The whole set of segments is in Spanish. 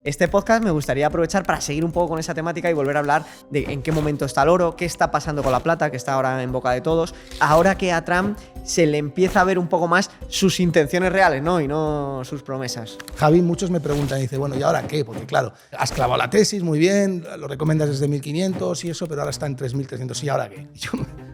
Este podcast me gustaría aprovechar para seguir un poco con esa temática y volver a hablar de en qué momento está el oro, qué está pasando con la plata, que está ahora en boca de todos, ahora que a Trump se le empieza a ver un poco más sus intenciones reales, ¿no? Y no sus promesas. Javi, muchos me preguntan y dicen, bueno, ¿y ahora qué? Porque claro, has clavado la tesis, muy bien, lo recomiendas desde 1.500 y eso, pero ahora está en 3.300, ¿y ahora qué? Y yo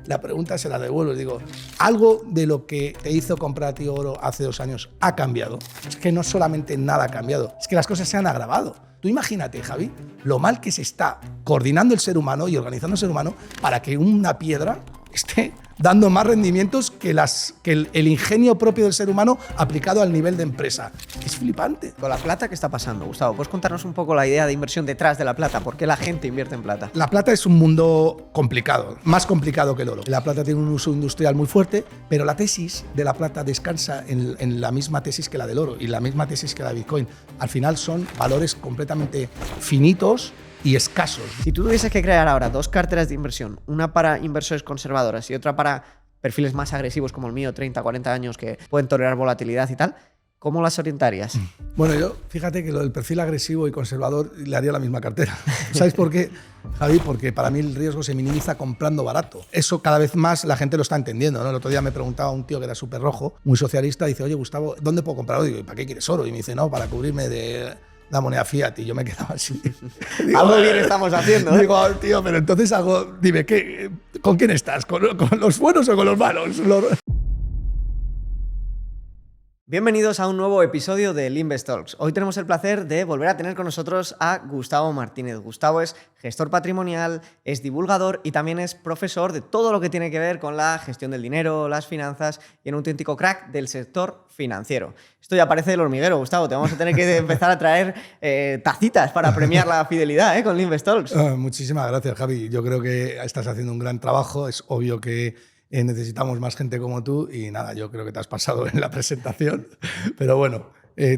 la pregunta se la devuelvo y digo, ¿algo de lo que te hizo comprar a ti oro hace 2 años ha cambiado? Es que no solamente nada ha cambiado, es que las cosas se han agravado. Tú imagínate, Javi, lo mal que se está coordinando el ser humano y organizando el ser humano para que una piedra esté dando más rendimientos que el ingenio propio del ser humano aplicado al nivel de empresa. Es flipante. Con la plata, ¿qué está pasando, Gustavo? ¿Puedes contarnos un poco la idea de inversión detrás de la plata? ¿Por qué la gente invierte en plata? La plata es un mundo complicado, más complicado que el oro. La plata tiene un uso industrial muy fuerte, pero la tesis de la plata descansa en la misma tesis que la del oro y la misma tesis que la de Bitcoin. Al final son valores completamente finitos y escasos. Si tú tuvieses que crear ahora 2 carteras de inversión, una para inversores conservadores y otra para perfiles más agresivos como el mío, 30, 40 años, que pueden tolerar volatilidad y tal, ¿cómo las orientarías? Bueno, yo fíjate que lo del perfil agresivo y conservador le haría la misma cartera. ¿Sabes por qué, Javi? Porque para mí el riesgo se minimiza comprando barato. Eso cada vez más la gente lo está entendiendo, ¿no? El otro día me preguntaba un tío que era súper rojo, muy socialista, dice, oye, Gustavo, ¿dónde puedo comprar oro? Y digo, ¿y para qué quieres oro? Y me dice, no, para cubrirme de la moneda fiat. Y yo me quedaba así. Digo, algo bien estamos haciendo, ¿eh? Digo, tío, pero entonces dime, ¿con quién estás? ¿Con los buenos o con los malos? Bienvenidos a un nuevo episodio de Invest Talks. Hoy tenemos el placer de volver a tener con nosotros a Gustavo Martínez. Gustavo es gestor patrimonial, es divulgador y también es profesor de todo lo que tiene que ver con la gestión del dinero, las finanzas y un auténtico crack del sector financiero. Esto ya parece el hormiguero, Gustavo. Te vamos a tener que empezar a traer tacitas para premiar la fidelidad con Invest Talks. Muchísimas gracias, Javi. Yo creo que estás haciendo un gran trabajo. Es obvio que necesitamos más gente como tú y nada, yo creo que te has pasado en la presentación, pero bueno,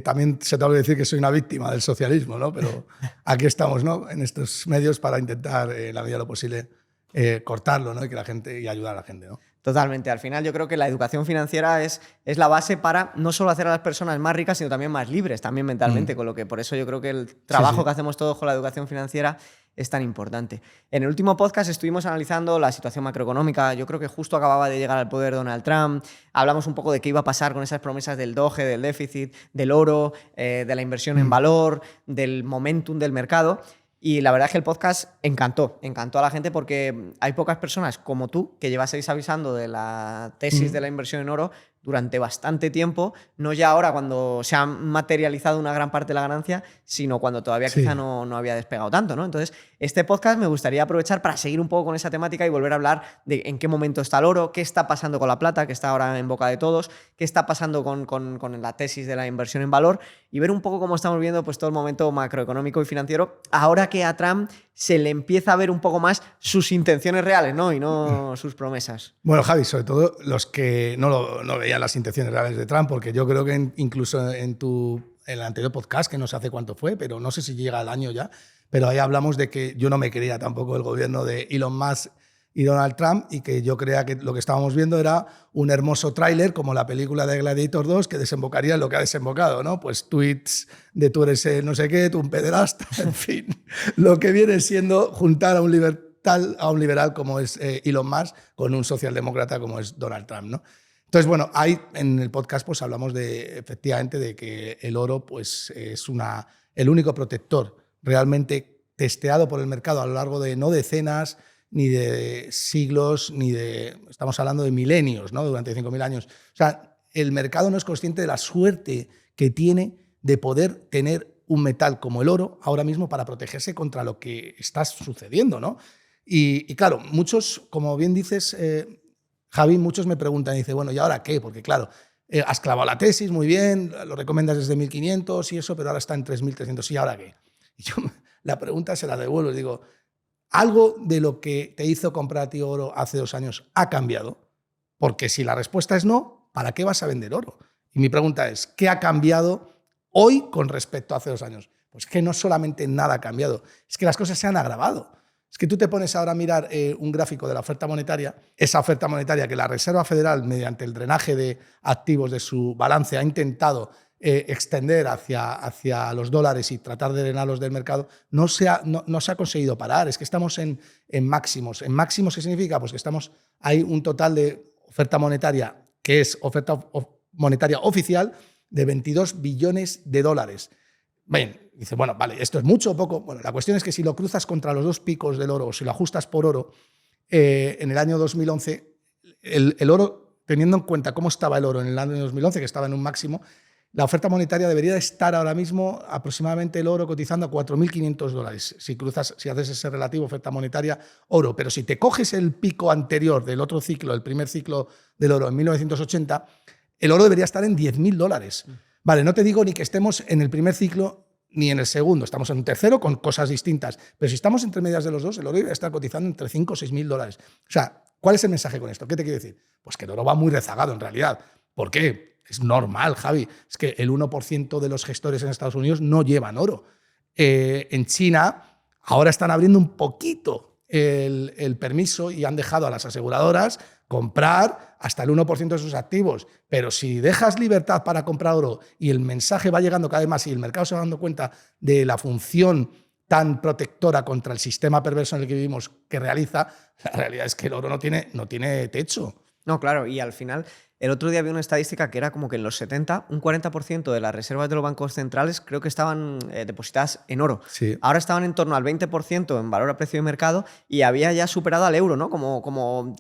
también se te olvidó decir que soy una víctima del socialismo, ¿no? Pero aquí estamos, ¿no? En estos medios para intentar, en la medida de lo posible, cortarlo, ¿no? Y que la gente y ayudar a la gente, ¿no? Totalmente. Al final yo creo que la educación financiera es la base para no solo hacer a las personas más ricas, sino también más libres, también mentalmente, con lo que por eso yo creo que el trabajo que hacemos todos con la educación financiera es tan importante. En el último podcast estuvimos analizando la situación macroeconómica. Yo creo que justo acababa de llegar al poder Donald Trump. Hablamos un poco de qué iba a pasar con esas promesas del Doge, del déficit, del oro, de la inversión en valor, del momentum del mercado. Y la verdad es que el podcast encantó a la gente porque hay pocas personas como tú que llevaseis avisando de la tesis de la inversión en oro durante bastante tiempo, no ya ahora cuando se ha materializado una gran parte de la ganancia, sino cuando todavía quizá no había despegado tanto, ¿no? Entonces, este podcast me gustaría aprovechar para seguir un poco con esa temática y volver a hablar de en qué momento está el oro, qué está pasando con la plata, que está ahora en boca de todos, qué está pasando con la tesis de la inversión en valor y ver un poco cómo estamos viendo pues, todo el momento macroeconómico y financiero ahora que a Trump se le empieza a ver un poco más sus intenciones reales, ¿no? Y no sus promesas. Bueno, Javi, sobre todo los que no veían las intenciones reales de Trump, porque yo creo que incluso en el anterior podcast, que no sé hace cuánto fue, pero no sé si llega al año ya, pero ahí hablamos de que yo no me creía tampoco el gobierno de Elon Musk y Donald Trump y que yo creía que lo que estábamos viendo era un hermoso tráiler como la película de Gladiator 2 que desembocaría en lo que ha desembocado, ¿no? Pues tweets de tú eres no sé qué, tú un pederasta, en fin. Lo que viene siendo juntar a un liberal como es Elon Musk con un socialdemócrata como es Donald Trump, ¿no? Entonces, bueno, ahí en el podcast pues hablamos efectivamente de que el oro pues, es el único protector realmente testeado por el mercado a lo largo de no decenas, ni de siglos, estamos hablando de milenios, ¿no? Durante 5.000 años. O sea, el mercado no es consciente de la suerte que tiene de poder tener un metal como el oro ahora mismo para protegerse contra lo que está sucediendo, ¿no? Y claro, muchos, como bien dices, Javi, muchos me preguntan y dicen, bueno, ¿y ahora qué? Porque claro, has clavado la tesis, muy bien, lo recomiendas desde 1.500 y eso, pero ahora está en 3.300, ¿y ahora qué? Y yo la pregunta se la devuelvo, digo, ¿algo de lo que te hizo comprar a ti oro hace 2 años ha cambiado? Porque si la respuesta es no, ¿para qué vas a vender oro? Y mi pregunta es, ¿qué ha cambiado hoy con respecto a hace 2 años? Pues que no solamente nada ha cambiado, es que las cosas se han agravado. Es que tú te pones ahora a mirar un gráfico de la oferta monetaria, esa oferta monetaria que la Reserva Federal, mediante el drenaje de activos de su balance, ha intentado extender hacia los dólares y tratar de drenarlos del mercado, no se ha conseguido parar. Es que estamos en máximos. ¿En máximos qué significa? Pues que hay un total de oferta monetaria, que es oferta monetaria oficial, de 22 billones de dólares. Bien, dice, bueno, vale, ¿esto es mucho o poco? Bueno, la cuestión es que si lo cruzas contra los dos picos del oro o si lo ajustas por oro, en el año 2011, el oro, teniendo en cuenta cómo estaba el oro en el año 2011, que estaba en un máximo, la oferta monetaria debería estar ahora mismo aproximadamente el oro cotizando a 4.500 dólares, si haces ese relativo oferta monetaria oro. Pero si te coges el pico anterior del otro ciclo, el primer ciclo del oro en 1980, el oro debería estar en 10.000 dólares. Vale, no te digo ni que estemos en el primer ciclo ni en el segundo, estamos en un tercero con cosas distintas, pero si estamos entre medias de los dos, el oro debería estar cotizando entre 5 o 6.000 dólares. O sea, ¿cuál es el mensaje con esto? ¿Qué te quiero decir? Pues que el oro va muy rezagado en realidad. ¿Por qué? Es normal, Javi. Es que el 1% de los gestores en Estados Unidos no llevan oro. En China ahora están abriendo un poquito el permiso y han dejado a las aseguradoras comprar hasta el 1% de sus activos. Pero si dejas libertad para comprar oro y el mensaje va llegando cada vez más y el mercado se va dando cuenta de la función tan protectora contra el sistema perverso en el que vivimos que realiza, la realidad es que el oro no tiene techo. No, claro, y al final, el otro día había una estadística que era como que en los 70, un 40% de las reservas de los bancos centrales creo que estaban depositadas en oro. Sí. Ahora estaban en torno al 20% en valor a precio de mercado y había ya superado al euro, ¿no? Como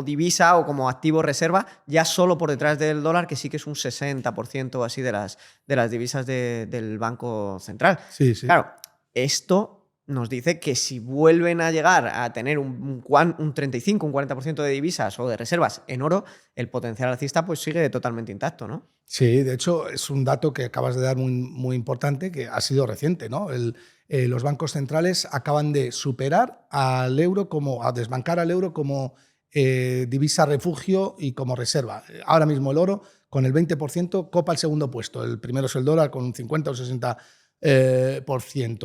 divisa o como activo reserva, ya solo por detrás del dólar, que sí que es un 60% o así de las divisas del Banco Central. Sí. Claro, esto nos dice que si vuelven a llegar a tener un 35, un 40% de divisas o de reservas en oro, el potencial alcista pues sigue totalmente intacto, ¿no? Sí, de hecho es un dato que acabas de dar muy importante, que ha sido reciente, ¿no? Los bancos centrales acaban de superar al euro a desbancar al euro como divisa refugio y como reserva. Ahora mismo el oro con el 20% copa el segundo puesto. El primero es el dólar con un 50 o 60%.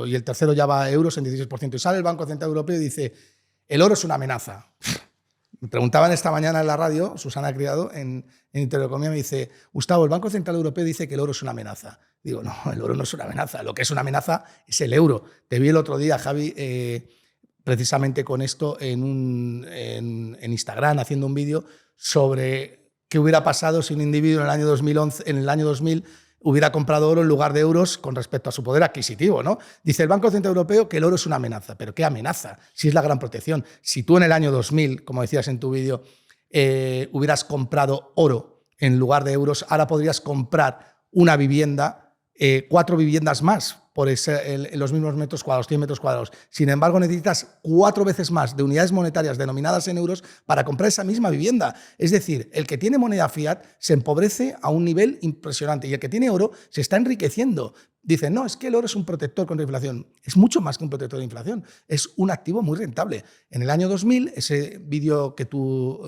Y el tercero ya va a euros en 16%. Y sale el Banco Central Europeo y dice, el oro es una amenaza. Me preguntaban esta mañana en la radio, Susana Criado, en Intereconomía, me dice, Gustavo, el Banco Central Europeo dice que el oro es una amenaza. Digo, no, el oro no es una amenaza. Lo que es una amenaza es el euro. Te vi el otro día, Javi, precisamente con esto en Instagram, haciendo un vídeo sobre qué hubiera pasado si un individuo en el año 2000 hubiera comprado oro en lugar de euros con respecto a su poder adquisitivo, ¿no? Dice el Banco Central Europeo que el oro es una amenaza. ¿Pero qué amenaza? Si es la gran protección. Si tú en el año 2000, como decías en tu vídeo, hubieras comprado oro en lugar de euros, ahora podrías comprar una vivienda, 4 viviendas más por los mismos metros cuadrados, 100 metros cuadrados. Sin embargo, necesitas 4 veces más de unidades monetarias denominadas en euros para comprar esa misma vivienda. Es decir, el que tiene moneda fiat se empobrece a un nivel impresionante y el que tiene oro se está enriqueciendo. Dicen, no, es que el oro es un protector contra la inflación. Es mucho más que un protector de inflación. Es un activo muy rentable. En el año 2000, ese vídeo que tú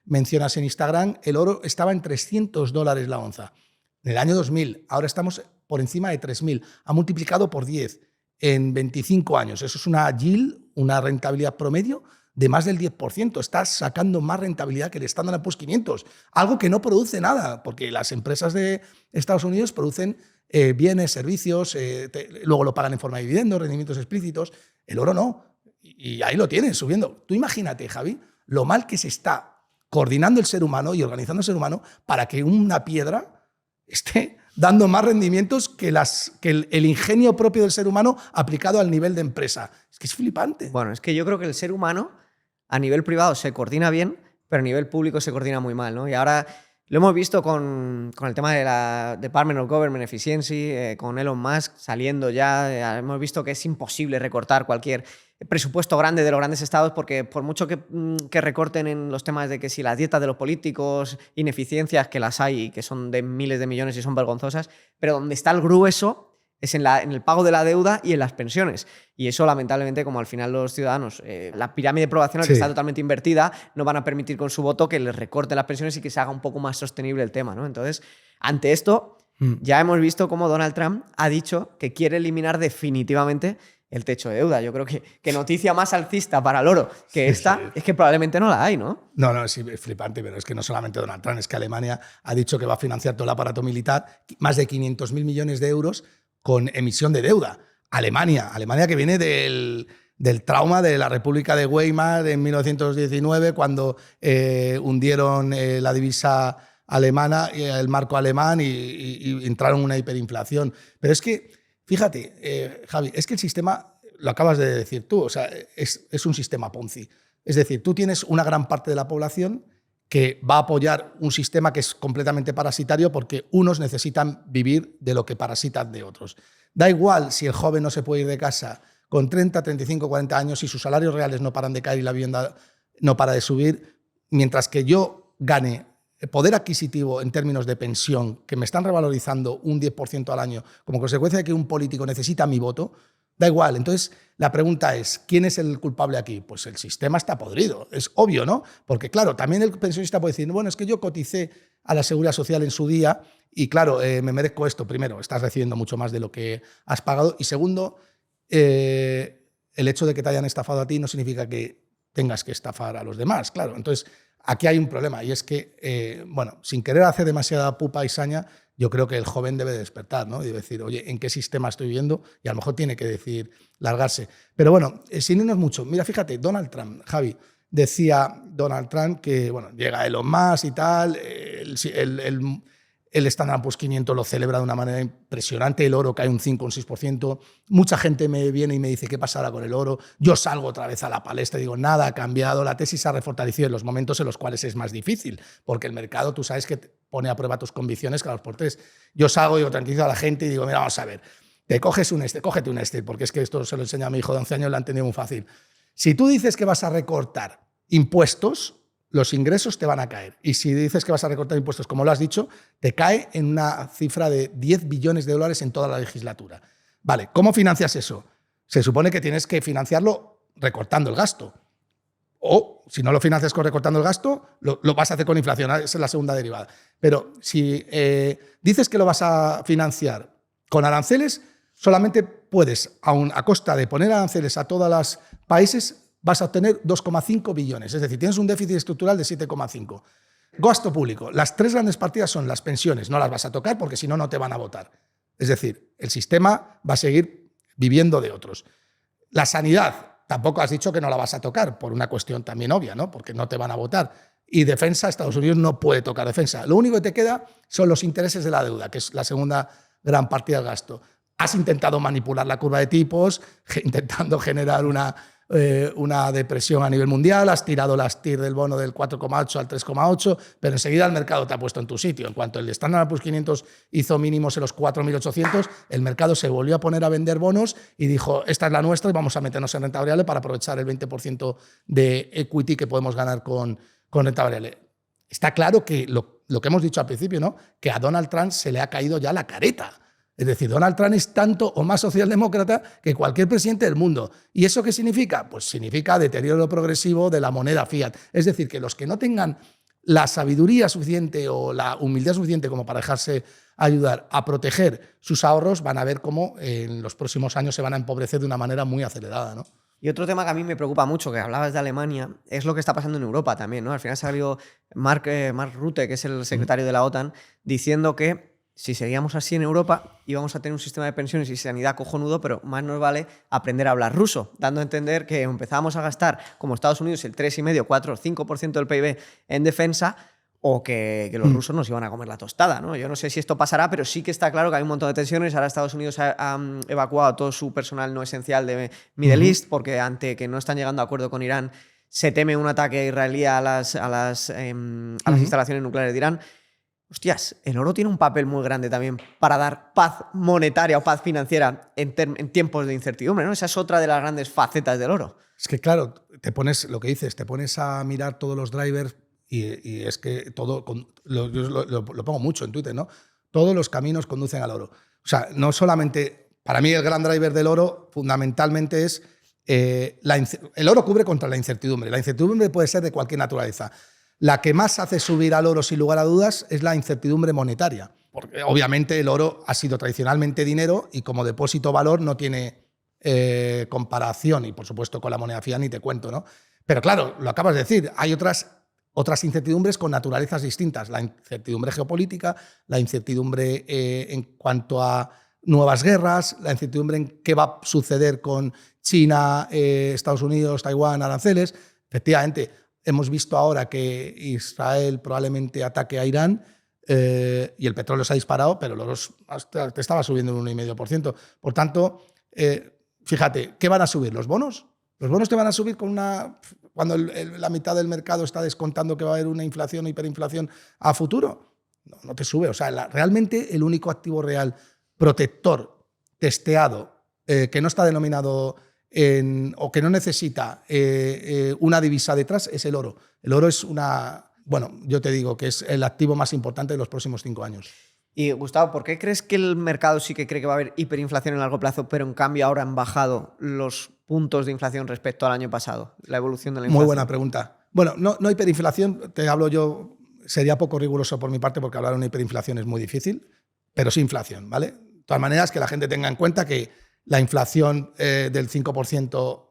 mencionas en Instagram, el oro estaba en $300 la onza. En el año 2000, ahora estamos por encima de 3.000. Ha multiplicado por 10 en 25 años. Eso es una yield, una rentabilidad promedio de más del 10%. Estás sacando más rentabilidad que el Standard & Poor's 500. Algo que no produce nada, porque las empresas de Estados Unidos producen bienes, servicios, luego lo pagan en forma de dividendos, rendimientos explícitos. El oro no. Y ahí lo tienes, subiendo. Tú imagínate, Javi, lo mal que se está coordinando el ser humano y organizando el ser humano para que una piedra esté dando más rendimientos que el ingenio propio del ser humano aplicado al nivel de empresa. Es que es flipante. Bueno, es que yo creo que el ser humano a nivel privado se coordina bien, pero a nivel público se coordina muy mal, ¿no? Y ahora lo hemos visto con el tema de la Department of Government Efficiency, con Elon Musk saliendo ya. Hemos visto que es imposible recortar cualquier presupuesto grande de los grandes estados porque por mucho que recorten en los temas de que si las dietas de los políticos, ineficiencias que las hay y que son de miles de millones y son vergonzosas, pero donde está el grueso es en el pago de la deuda y en las pensiones. Y eso, lamentablemente, como al final los ciudadanos, la pirámide poblacional que está totalmente invertida, no van a permitir con su voto que les recorten las pensiones y que se haga un poco más sostenible el tema, ¿no? Entonces, ante esto, Ya hemos visto cómo Donald Trump ha dicho que quiere eliminar definitivamente el techo de deuda. Yo creo que noticia más alcista para el oro que esta es que probablemente no la hay, ¿no? No, sí, es flipante, pero es que no solamente Donald Trump, es que Alemania ha dicho que va a financiar todo el aparato militar, más de 500.000 millones de euros con emisión de deuda. Alemania que viene del trauma de la República de Weimar en 1919, cuando hundieron la divisa alemana, el marco alemán y entraron en una hiperinflación. Pero es que, fíjate, Javi, es que el sistema, lo acabas de decir tú, o sea, es un sistema Ponzi. Es decir, tú tienes una gran parte de la población que va a apoyar un sistema que es completamente parasitario porque unos necesitan vivir de lo que parasitan de otros. Da igual si el joven no se puede ir de casa con 30, 35, 40 años y sus salarios reales no paran de caer y la vivienda no para de subir, mientras que yo gane poder adquisitivo en términos de pensión, que me están revalorizando un 10% al año, como consecuencia de que un político necesita mi voto, da igual. Entonces, la pregunta es, ¿quién es el culpable aquí? Pues el sistema está podrido. Es obvio, ¿no? Porque, claro, también el pensionista puede decir, bueno, es que yo coticé a la Seguridad Social en su día y, claro, me merezco esto. Primero, estás recibiendo mucho más de lo que has pagado. Y segundo, el hecho de que te hayan estafado a ti no significa que tengas que estafar a los demás, claro. Entonces, aquí hay un problema y es que, bueno, sin querer hacer demasiada pupa y saña, yo creo que el joven debe despertar, ¿no? Y decir, oye, ¿en qué sistema estoy viviendo? Y a lo mejor tiene que decir, largarse. Pero bueno, sin irnos mucho. Mira, fíjate, Donald Trump, Javi, decía Donald Trump que, bueno, llega Elon Musk y tal, el Standard & Poor's 500 lo celebra de una manera impresionante, el oro cae un 5 o un 6%, mucha gente me viene y me dice, ¿qué pasará con el oro? Yo salgo otra vez a la palestra y digo, nada ha cambiado, la tesis se ha refortalecido en los momentos en los cuales es más difícil, porque el mercado, tú sabes que pone a prueba tus convicciones cada 2 por 3. Yo salgo y tranquilizo a la gente y digo, mira, vamos a ver, cógete un porque es que esto se lo enseña a mi hijo de 11 años, lo ha entendido muy fácil. Si tú dices que vas a recortar impuestos, los ingresos te van a caer. Y si dices que vas a recortar impuestos, como lo has dicho, te cae en una cifra de 10 billones de dólares en toda la legislatura. Vale, ¿cómo financias eso? Se supone que tienes que financiarlo recortando el gasto. O, si no lo financias recortando el gasto, lo vas a hacer con inflación. Esa es la segunda derivada. Pero si dices que lo vas a financiar con aranceles, solamente puedes, aun a costa de poner aranceles a todos los países, vas a obtener 2,5 billones. Es decir, tienes un déficit estructural de 7,5. Gasto público. Las 3 grandes partidas son las pensiones. No las vas a tocar porque si no, no te van a votar. Es decir, el sistema va a seguir viviendo de otros. La sanidad, tampoco has dicho que no la vas a tocar por una cuestión también obvia, ¿no? Porque no te van a votar. Y defensa, Estados Unidos no puede tocar defensa. Lo único que te queda son los intereses de la deuda, que es la segunda gran partida del gasto. Has intentado manipular la curva de tipos, intentando generar una depresión a nivel mundial, has tirado las TIR del bono del 4,8 al 3,8, pero enseguida el mercado te ha puesto en tu sitio. En cuanto el Standard & Poor's 500 hizo mínimos en los 4.800, el mercado se volvió a poner a vender bonos y dijo, esta es la nuestra y vamos a meternos en renta variable para aprovechar el 20% de equity que podemos ganar con renta variable. Está claro que lo que hemos dicho al principio, ¿no? Que a Donald Trump se le ha caído ya la careta. Es decir, Donald Trump es tanto o más socialdemócrata que cualquier presidente del mundo. ¿Y eso qué significa? Pues significa deterioro progresivo de la moneda fiat. Es decir, que los que no tengan la sabiduría suficiente o la humildad suficiente como para dejarse ayudar a proteger sus ahorros van a ver cómo en los próximos años se van a empobrecer de una manera muy acelerada, ¿no? Y otro tema que a mí me preocupa mucho, que hablabas de Alemania, es lo que está pasando en Europa también, ¿no? Al final salió Mark Rutte, que es el secretario de la OTAN, diciendo que si seguíamos así en Europa, íbamos a tener un sistema de pensiones y sanidad cojonudo, pero más nos vale aprender a hablar ruso, dando a entender que empezábamos a gastar, como Estados Unidos, el 3,5, 4, 5% del PIB en defensa, o que los rusos nos iban a comer la tostada, ¿no? Yo no sé si esto pasará, pero sí que está claro que hay un montón de tensiones. Ahora Estados Unidos ha evacuado a todo su personal no esencial de Middle East, porque ante que no están llegando a acuerdo con Irán, se teme un ataque israelí a las instalaciones nucleares de Irán. Hostias, el oro tiene un papel muy grande también para dar paz monetaria o paz financiera en tiempos de incertidumbre, ¿no? Esa es otra de las grandes facetas del oro. Es que, claro, te pones, lo que dices, te pones a mirar todos los drivers y es que todo, lo pongo mucho en Twitter, ¿no? Todos los caminos conducen al oro. O sea, no solamente, para mí el gran driver del oro fundamentalmente es, el oro cubre contra la incertidumbre. La incertidumbre puede ser de cualquier naturaleza. La que más hace subir al oro, sin lugar a dudas, es la incertidumbre monetaria. porque obviamente el oro ha sido tradicionalmente dinero y como depósito valor no tiene comparación, y por supuesto con la moneda fiat ni te cuento, ¿no? Pero claro, lo acabas de decir, hay otras incertidumbres con naturalezas distintas. La incertidumbre geopolítica, la incertidumbre en cuanto a nuevas guerras, la incertidumbre en qué va a suceder con China, Estados Unidos, Taiwán, aranceles. Efectivamente, hemos visto ahora que Israel probablemente ataque a Irán y el petróleo se ha disparado, pero el oro te estaba subiendo un 1,5%. Por tanto, fíjate, ¿qué van a subir? ¿Los bonos? ¿Los bonos te van a subir cuando la mitad del mercado está descontando que va a haber una inflación o hiperinflación a futuro? No te sube. O sea, realmente el único activo real protector, testeado, que no está denominado o que no necesita una divisa detrás es el oro. El oro es yo te digo que es el activo más importante de los próximos 5 años. Y Gustavo, ¿por qué crees que el mercado sí que cree que va a haber hiperinflación en largo plazo, pero en cambio ahora han bajado los puntos de inflación respecto al año pasado? La evolución de la inflación. Muy buena pregunta. Bueno, no hiperinflación, te hablo yo, sería poco riguroso por mi parte porque hablar de una hiperinflación es muy difícil, pero sí inflación, ¿vale? De todas maneras, que la gente tenga en cuenta que la inflación del 5%,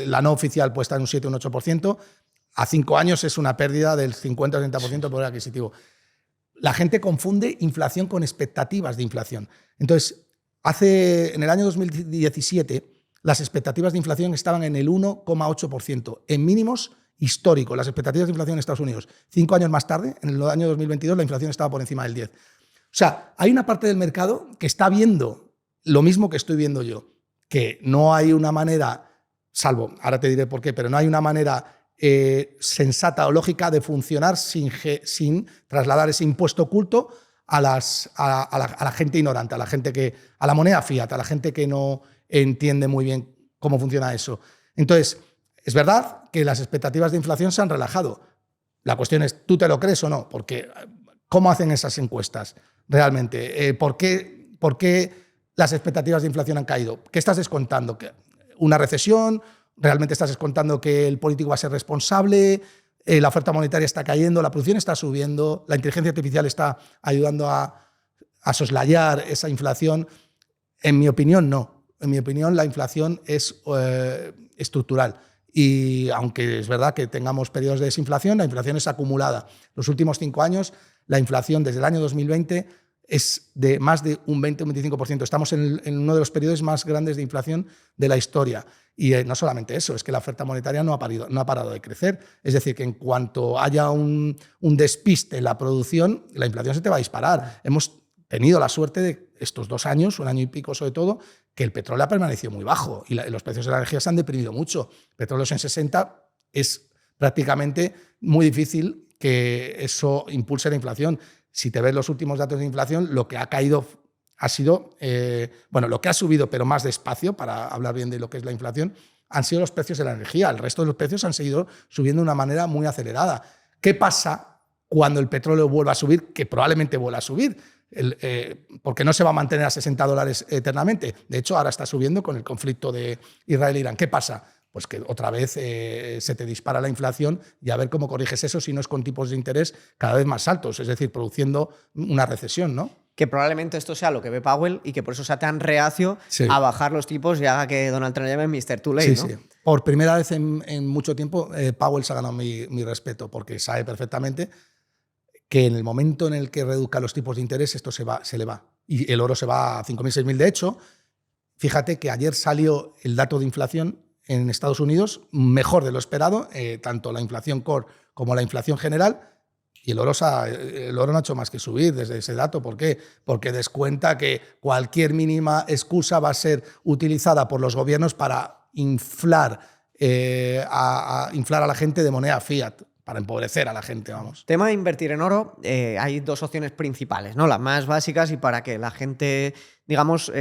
la no oficial, puede estar en un 7 o un 8%, a 5 años es una pérdida del 50 o 30% de poder adquisitivo. La gente confunde inflación con expectativas de inflación. Entonces, en el año 2017, las expectativas de inflación estaban en el 1,8%, en mínimos históricos, las expectativas de inflación en Estados Unidos. 5 años más tarde, en el año 2022, la inflación estaba por encima del 10%. O sea, hay una parte del mercado que está viendo lo mismo que estoy viendo yo, que no hay una manera, salvo, ahora te diré por qué, pero no hay una manera sensata o lógica de funcionar sin trasladar ese impuesto oculto a la gente ignorante, a la moneda fiat, a la gente que no entiende muy bien cómo funciona eso. Entonces, es verdad que las expectativas de inflación se han relajado. La cuestión es, ¿tú te lo crees o no? Porque, ¿cómo hacen esas encuestas realmente? ¿Por qué las expectativas de inflación han caído? ¿Qué estás descontando? ¿Una recesión? ¿Realmente estás descontando que el político va a ser responsable? La oferta monetaria está cayendo, la producción está subiendo, la inteligencia artificial está ayudando a soslayar esa inflación. En mi opinión, no. En mi opinión, la inflación es estructural. Y aunque es verdad que tengamos periodos de desinflación, la inflación es acumulada. Los últimos 5 años, la inflación desde el año 2020 es de más de un 20 o un 25%. Estamos en uno de los periodos más grandes de inflación de la historia. Y no solamente eso, es que la oferta monetaria no ha parado de crecer. Es decir, que en cuanto haya un despiste en la producción, la inflación se te va a disparar. Hemos tenido la suerte de estos 2 años, un año y pico sobre todo, que el petróleo ha permanecido muy bajo y los precios de la energía se han deprimido mucho. Petróleos en 60 es prácticamente muy difícil que eso impulse la inflación. Si te ves los últimos datos de inflación, lo que ha caído ha sido, lo que ha subido, pero más despacio, para hablar bien de lo que es la inflación, han sido los precios de la energía. El resto de los precios han seguido subiendo de una manera muy acelerada. ¿Qué pasa cuando el petróleo vuelva a subir? Que probablemente vuelva a subir, porque no se va a mantener a $60 eternamente. De hecho, ahora está subiendo con el conflicto de Israel e Irán. ¿Qué pasa? Pues que otra vez se te dispara la inflación y a ver cómo corriges eso si no es con tipos de interés cada vez más altos, es decir, produciendo una recesión, ¿no? Que probablemente esto sea lo que ve Powell y que por eso sea tan reacio a bajar los tipos y haga que Donald Trump llame Mr. Too Late, ¿no? Sí. Por primera vez en mucho tiempo, Powell se ha ganado mi respeto, porque sabe perfectamente que en el momento en el que reduzca los tipos de interés, esto se le va. Y el oro se va a 5.000, 6.000. De hecho, fíjate que ayer salió el dato de inflación en Estados Unidos mejor de lo esperado, tanto la inflación core como la inflación general, y el oro no ha hecho más que subir desde ese dato. ¿Por qué? Porque descuenta que cualquier mínima excusa va a ser utilizada por los gobiernos para inflar a la gente de moneda fiat, para empobrecer a la gente, vamos. Tema de invertir en oro, hay 2 opciones principales, ¿no? Las más básicas y para que la gente, digamos,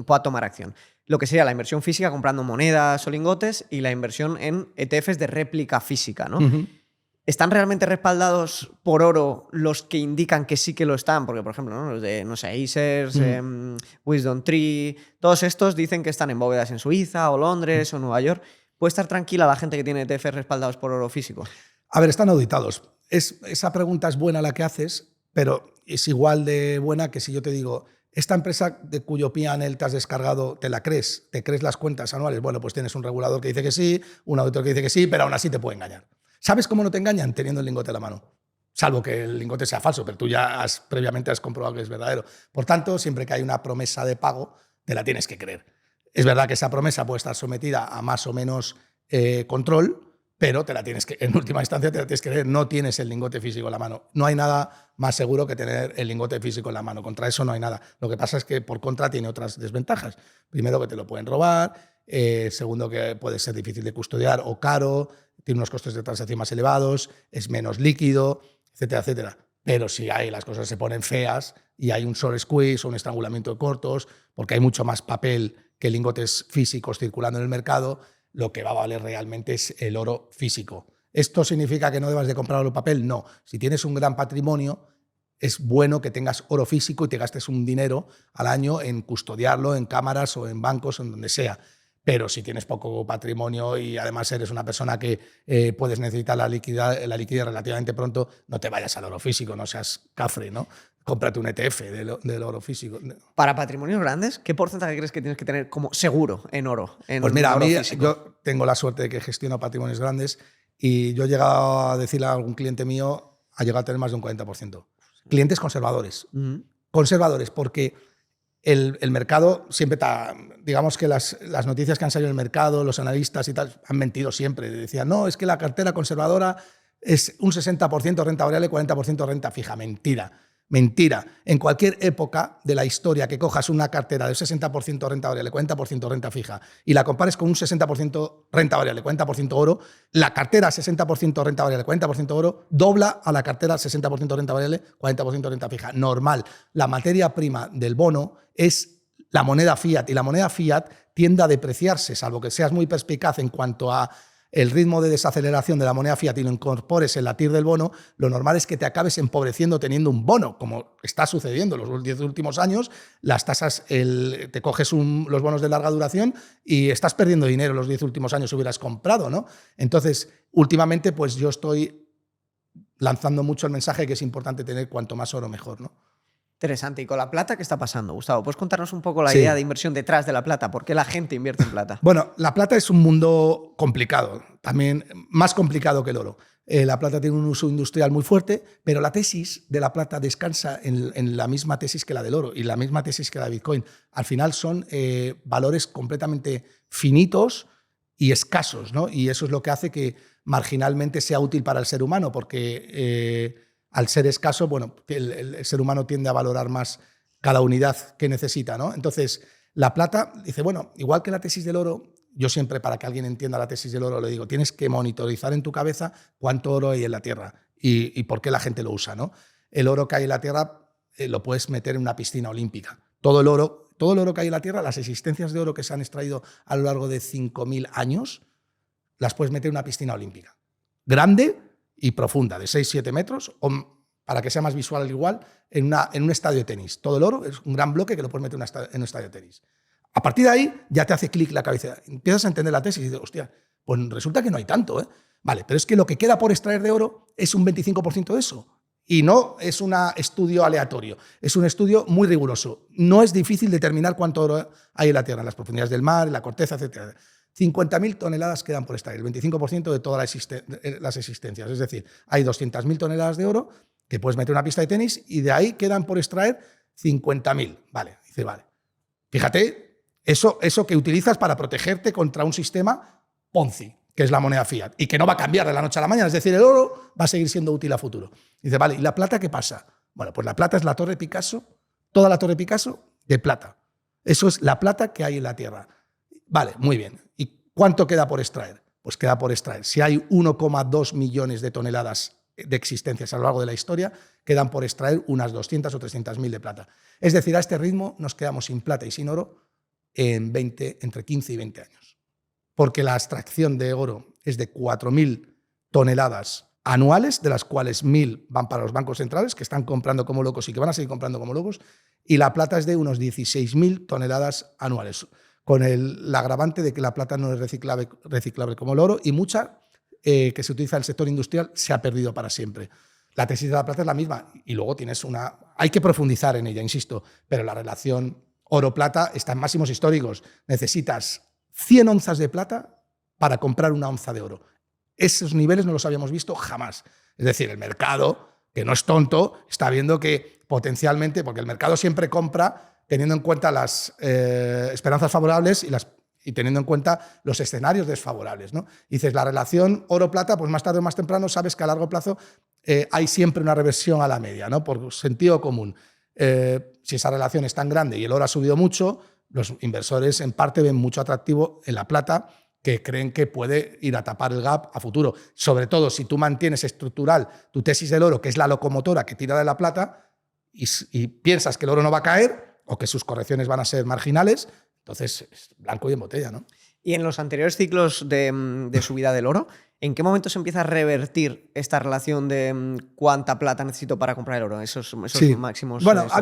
pueda tomar acción. Lo que sería la inversión física comprando monedas o lingotes y la inversión en ETFs de réplica física, ¿no? Uh-huh. ¿Están realmente respaldados por oro los que indican que sí que lo están? Porque, por ejemplo, ¿no? Los de, Acers, Wisdom Tree, todos estos dicen que están en bóvedas en Suiza o Londres o Nueva York. ¿Puede estar tranquila la gente que tiene ETFs respaldados por oro físico? A ver, están auditados. Esa pregunta es buena la que haces, pero es igual de buena que si yo te digo, esta empresa de cuyo P&L te has descargado, ¿te la crees? ¿Te crees las cuentas anuales? Bueno, pues tienes un regulador que dice que sí, un auditor que dice que sí, pero aún así te puede engañar. ¿Sabes cómo no te engañan? Teniendo el lingote en la mano. Salvo que el lingote sea falso, pero tú ya previamente has comprobado que es verdadero. Por tanto, siempre que hay una promesa de pago, te la tienes que creer. Es verdad que esa promesa puede estar sometida a más o menos control, pero te la tienes que, en última instancia te la tienes que creer. No tienes el lingote físico en la mano. No hay nada más seguro que tener el lingote físico en la mano. Contra eso no hay nada. Lo que pasa es que por contra tiene otras desventajas. Primero, que te lo pueden robar. Segundo, que puede ser difícil de custodiar o caro. Tiene unos costes de transacción más elevados. Es menos líquido, etcétera, etcétera. Pero si las cosas se ponen feas y hay un short squeeze o un estrangulamiento de cortos, porque hay mucho más papel que lingotes físicos circulando en el mercado, lo que va a valer realmente es el oro físico. ¿Esto significa que no debas de comprar oro papel? No. Si tienes un gran patrimonio, es bueno que tengas oro físico y te gastes un dinero al año en custodiarlo en cámaras o en bancos o en donde sea. Pero si tienes poco patrimonio y además eres una persona que puedes necesitar la liquidez relativamente pronto, no te vayas al oro físico, no seas cafre, ¿no? Cómprate un ETF del oro físico. Para patrimonios grandes, ¿qué porcentaje crees que tienes que tener como seguro en oro? Pues mira, oro a mí físico? yo tengo la suerte de que gestiono patrimonios grandes y yo he llegado a decirle a algún cliente mío, ha llegado a tener más de un 40%. Clientes conservadores. Conservadores, porque el mercado siempre está, digamos que las noticias que han salido en el mercado, los analistas y tal, han mentido siempre. Decían, no, es que la cartera conservadora es un 60% renta variable, 40% renta fija. Mentira. Mentira. En cualquier época de la historia que cojas una cartera del 60% renta variable, 40% renta fija y la compares con un 60% renta variable, 40% oro, la cartera 60% renta variable, 40% oro dobla a la cartera 60% renta variable, 40% renta fija. Normal. La materia prima del bono es la moneda fiat y la moneda fiat tiende a depreciarse, salvo que seas muy perspicaz en cuanto a el ritmo de desaceleración de la moneda fiat y lo incorpores en la TIR del bono, lo normal es que te acabes empobreciendo teniendo un bono, como está sucediendo en los 10 últimos años. Las tasas, te coges los bonos de larga duración y estás perdiendo dinero los 10 últimos años si hubieras comprado, ¿no? Entonces, últimamente, pues yo estoy lanzando mucho el mensaje que es importante tener cuanto más oro mejor, ¿no? Interesante. ¿Y con la plata qué está pasando, Gustavo? ¿Puedes contarnos un poco la idea de inversión detrás de la plata? ¿Por qué la gente invierte en plata? Bueno, la plata es un mundo complicado, también más complicado que el oro. La plata tiene un uso industrial muy fuerte, pero la tesis de la plata descansa en la misma tesis que la del oro y la misma tesis que la de Bitcoin. Al final son valores completamente finitos y escasos, ¿no? Y eso es lo que hace que marginalmente sea útil para el ser humano, porque al ser escaso, bueno, el ser humano tiende a valorar más cada unidad que necesita, ¿no? Entonces, la plata, dice, bueno, igual que la tesis del oro, yo siempre, para que alguien entienda la tesis del oro, le digo, tienes que monitorizar en tu cabeza cuánto oro hay en la Tierra y por qué la gente lo usa, ¿no? El oro que hay en la Tierra lo puedes meter en una piscina olímpica. Todo el oro que hay en la Tierra, las existencias de oro que se han extraído a lo largo de 5.000 años, las puedes meter en una piscina olímpica. Grande y profunda, de 6-7 metros, o para que sea más visual igual, en un estadio de tenis. Todo el oro es un gran bloque que lo puedes meter en un estadio de tenis. A partir de ahí ya te hace clic la cabeza. Empiezas a entender la tesis y dices, hostia, pues resulta que no hay tanto, ¿eh? Vale, pero es que lo que queda por extraer de oro es un 25% de eso. Y no es un estudio aleatorio, es un estudio muy riguroso. No es difícil determinar cuánto oro hay en la Tierra, en las profundidades del mar, en la corteza, etc. 50.000 toneladas quedan por extraer, el 25% de todas las existencias. Es decir, hay 200.000 toneladas de oro que puedes meter en una pista de tenis y de ahí quedan por extraer 50.000. Vale, dice, vale. Fíjate, eso que utilizas para protegerte contra un sistema Ponzi, que es la moneda fiat, y que no va a cambiar de la noche a la mañana. Es decir, el oro va a seguir siendo útil a futuro. Dice, vale, ¿y la plata qué pasa? Bueno, pues la plata es la Torre Picasso, toda la Torre Picasso de plata. Eso es la plata que hay en la Tierra. Vale, muy bien. ¿Y cuánto queda por extraer? Pues queda por extraer. Si hay 1,2 millones de toneladas de existencias a lo largo de la historia, quedan por extraer unas 200 o 300.000 de plata. Es decir, a este ritmo nos quedamos sin plata y sin oro entre 15 y 20 años. Porque la extracción de oro es de 4.000 toneladas anuales, de las cuales 1.000 van para los bancos centrales, que están comprando como locos y que van a seguir comprando como locos, y la plata es de unos 16.000 toneladas anuales, con el agravante de que la plata no es reciclable como el oro y mucha que se utiliza en el sector industrial se ha perdido para siempre. la tesis de la plata es la misma. Y luego tienes una... Hay que profundizar en ella, insisto, pero la relación oro-plata está en máximos históricos. Necesitas 100 onzas de plata para comprar una onza de oro. Esos niveles no los habíamos visto jamás. Es decir, el mercado, que no es tonto, está viendo que potencialmente, porque el mercado siempre compra teniendo en cuenta las esperanzas favorables y teniendo en cuenta los escenarios desfavorables, ¿no? Dices, la relación oro-plata, pues más tarde o más temprano sabes que a largo plazo hay siempre una reversión a la media, ¿no? Por sentido común. Si esa relación es tan grande y el oro ha subido mucho, los inversores en parte ven mucho atractivo en la plata, que creen que puede ir a tapar el gap a futuro. Sobre todo si tú mantienes estructural tu tesis del oro, que es la locomotora que tira de la plata, y piensas que el oro no va a caer o que sus correcciones van a ser marginales, entonces es blanco y en botella, ¿no? Y en los anteriores ciclos de subida del oro, ¿en qué momento se empieza a revertir esta relación de cuánta plata necesito para comprar el oro? Esos Sí. máximos. Bueno, ha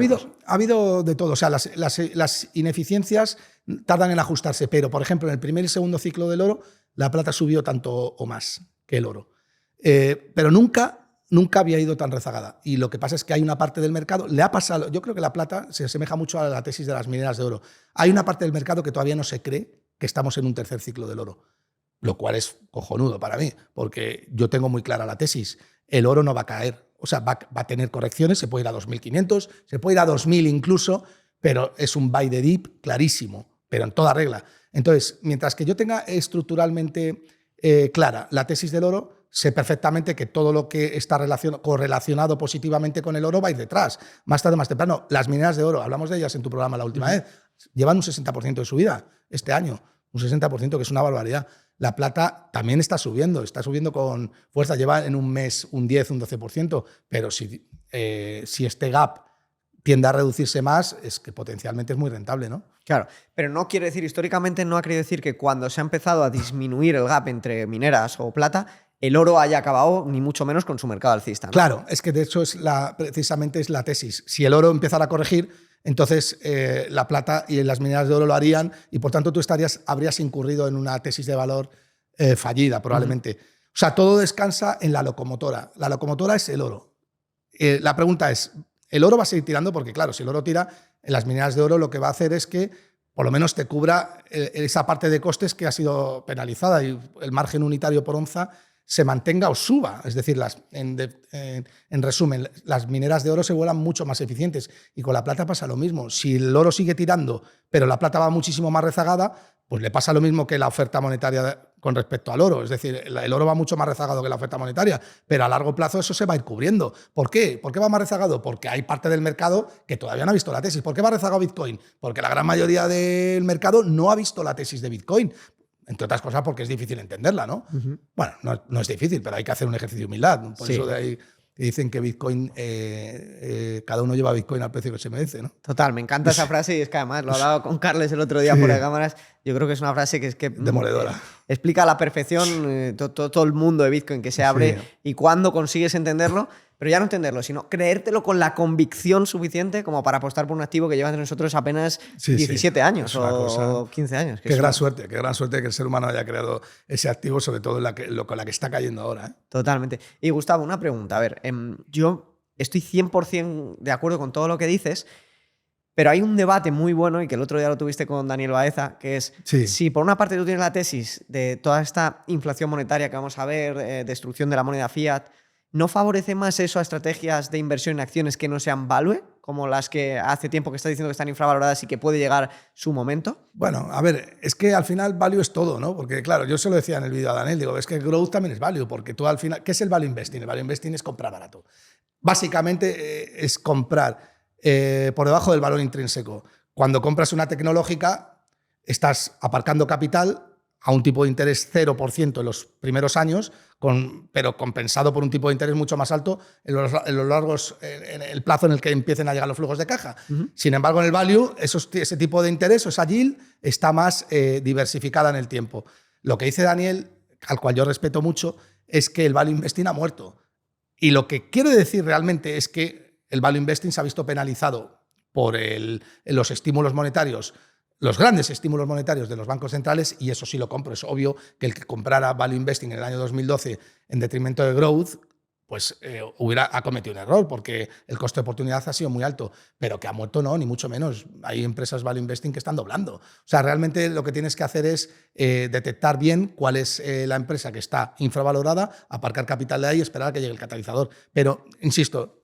habido de todo. O sea, las ineficiencias tardan en ajustarse, pero, por ejemplo, en el primer y segundo ciclo del oro, la plata subió tanto o más que el oro. Pero nunca había ido tan rezagada. Y lo que pasa es que hay una parte del mercado, le ha pasado, yo creo que la plata se asemeja mucho a la tesis de las mineras de oro. Hay una parte del mercado que todavía no se cree que estamos en un tercer ciclo del oro, lo cual es cojonudo para mí, porque yo tengo muy clara la tesis. El oro no va a caer, o sea, va a tener correcciones, se puede ir a 2.500, se puede ir a 2.000 incluso, pero es un buy the dip clarísimo, pero en toda regla. Entonces, mientras que yo tenga estructuralmente clara la tesis del oro, sé perfectamente que todo lo que está correlacionado positivamente con el oro va a ir detrás. Más tarde, más temprano. Las mineras de oro, hablamos de ellas en tu programa la última vez, llevan un 60% de subida este año. Un 60%, que es una barbaridad. La plata también está subiendo con fuerza. Lleva en un mes un 10, un 12%, pero si este gap tiende a reducirse más, es que potencialmente es muy rentable, ¿no? Claro, pero no quiere decir, históricamente no ha querido decir que cuando se ha empezado a disminuir el gap entre mineras o plata, el oro haya acabado, ni mucho menos, con su mercado alcista, ¿no? Claro, es que de hecho precisamente es la tesis. Si el oro empezara a corregir, entonces la plata y las mineras de oro lo harían y por tanto tú habrías incurrido en una tesis de valor fallida probablemente. O sea, todo descansa en la locomotora. La locomotora es el oro. La pregunta es, ¿el oro va a seguir tirando? Porque claro, si el oro tira, en las mineras de oro lo que va a hacer es que por lo menos te cubra esa parte de costes que ha sido penalizada y el margen unitario por onza se mantenga o suba. Es decir, en resumen, las mineras de oro se vuelvan mucho más eficientes y con la plata pasa lo mismo. Si el oro sigue tirando, pero la plata va muchísimo más rezagada, pues le pasa lo mismo que la oferta monetaria con respecto al oro. Es decir, el oro va mucho más rezagado que la oferta monetaria, pero a largo plazo eso se va a ir cubriendo. ¿Por qué? ¿Por qué va más rezagado? Porque hay parte del mercado que todavía no ha visto la tesis. ¿Por qué va rezagado Bitcoin? Porque la gran mayoría del mercado no ha visto la tesis de Bitcoin. Entre otras cosas porque es difícil entenderla, ¿no? Bueno, no es difícil, pero hay que hacer un ejercicio de humildad. Por eso de ahí dicen que Bitcoin, cada uno lleva Bitcoin al precio que se merece, ¿no? Total, me encanta esa frase y es que además lo hablaba con Carles el otro día fuera de cámaras. Yo creo que es una frase que demoledora. Explica a la perfección todo el mundo de Bitcoin que se abre y cuando consigues entenderlo, pero ya no entenderlo, sino creértelo con la convicción suficiente como para apostar por un activo que lleva entre nosotros apenas 17 años o 15 años. Qué gran suerte que el ser humano haya creado ese activo, sobre todo con la que está cayendo ahora, ¿eh? Totalmente. Y Gustavo, una pregunta. A ver, yo estoy 100% de acuerdo con todo lo que dices, pero hay un debate muy bueno, y que el otro día lo tuviste con Daniel Baeza, que es si por una parte tú tienes la tesis de toda esta inflación monetaria que vamos a ver, destrucción de la moneda fiat, ¿no favorece más eso a estrategias de inversión en acciones que no sean value, como las que hace tiempo que estás diciendo que están infravaloradas y que puede llegar su momento? Bueno, a ver, es que al final value es todo, ¿no? Porque claro, yo se lo decía en el vídeo a Daniel, digo, es que growth también es value, porque tú al final, ¿qué es el value investing? El value investing es comprar barato. Básicamente es comprar por debajo del valor intrínseco. Cuando compras una tecnológica, estás aparcando capital a un tipo de interés 0% en los primeros años, pero compensado por un tipo de interés mucho más alto en el plazo en el que empiecen a llegar los flujos de caja. Sin embargo, en el value, ese tipo de interés, o esa yield, está más diversificada en el tiempo. Lo que dice Daniel, al cual yo respeto mucho, es que el value investing ha muerto. Y lo que quiere decir realmente es que el value investing se ha visto penalizado por los estímulos monetarios, los grandes estímulos monetarios de los bancos centrales, y eso sí lo compro. Es obvio que el que comprara value investing en el año 2012 en detrimento de growth pues ha cometido un error porque el coste de oportunidad ha sido muy alto, pero que ha muerto no, ni mucho menos. Hay empresas value investing que están doblando. O sea, realmente lo que tienes que hacer es detectar bien cuál es la empresa que está infravalorada, aparcar capital de ahí y esperar a que llegue el catalizador. Pero, insisto,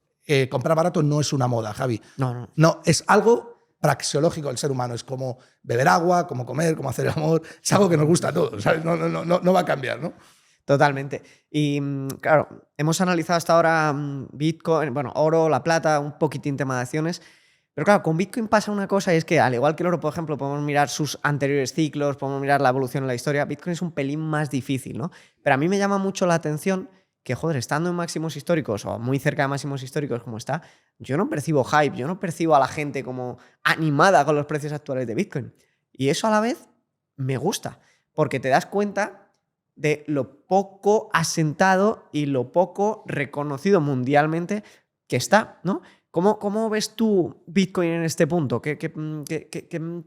comprar barato no es una moda, Javi. No, es algo praxeológico del ser humano. Es como beber agua, como comer, como hacer el amor. Es algo que nos gusta a todos, ¿sabes? No va a cambiar, ¿no? Totalmente. Y claro, hemos analizado hasta ahora Bitcoin, bueno, oro, la plata, un poquitín tema de acciones. Pero claro, con Bitcoin pasa una cosa y es que al igual que el oro, por ejemplo, podemos mirar sus anteriores ciclos, podemos mirar la evolución en la historia, Bitcoin es un pelín más difícil, ¿no? Pero a mí me llama mucho la atención que, joder, estando en máximos históricos o muy cerca de máximos históricos como está, yo no percibo hype, yo no percibo a la gente como animada con los precios actuales de Bitcoin. Y eso a la vez me gusta, porque te das cuenta de lo poco asentado y lo poco reconocido mundialmente que está, ¿no? ¿Cómo ves tú Bitcoin en este punto? ¿Qué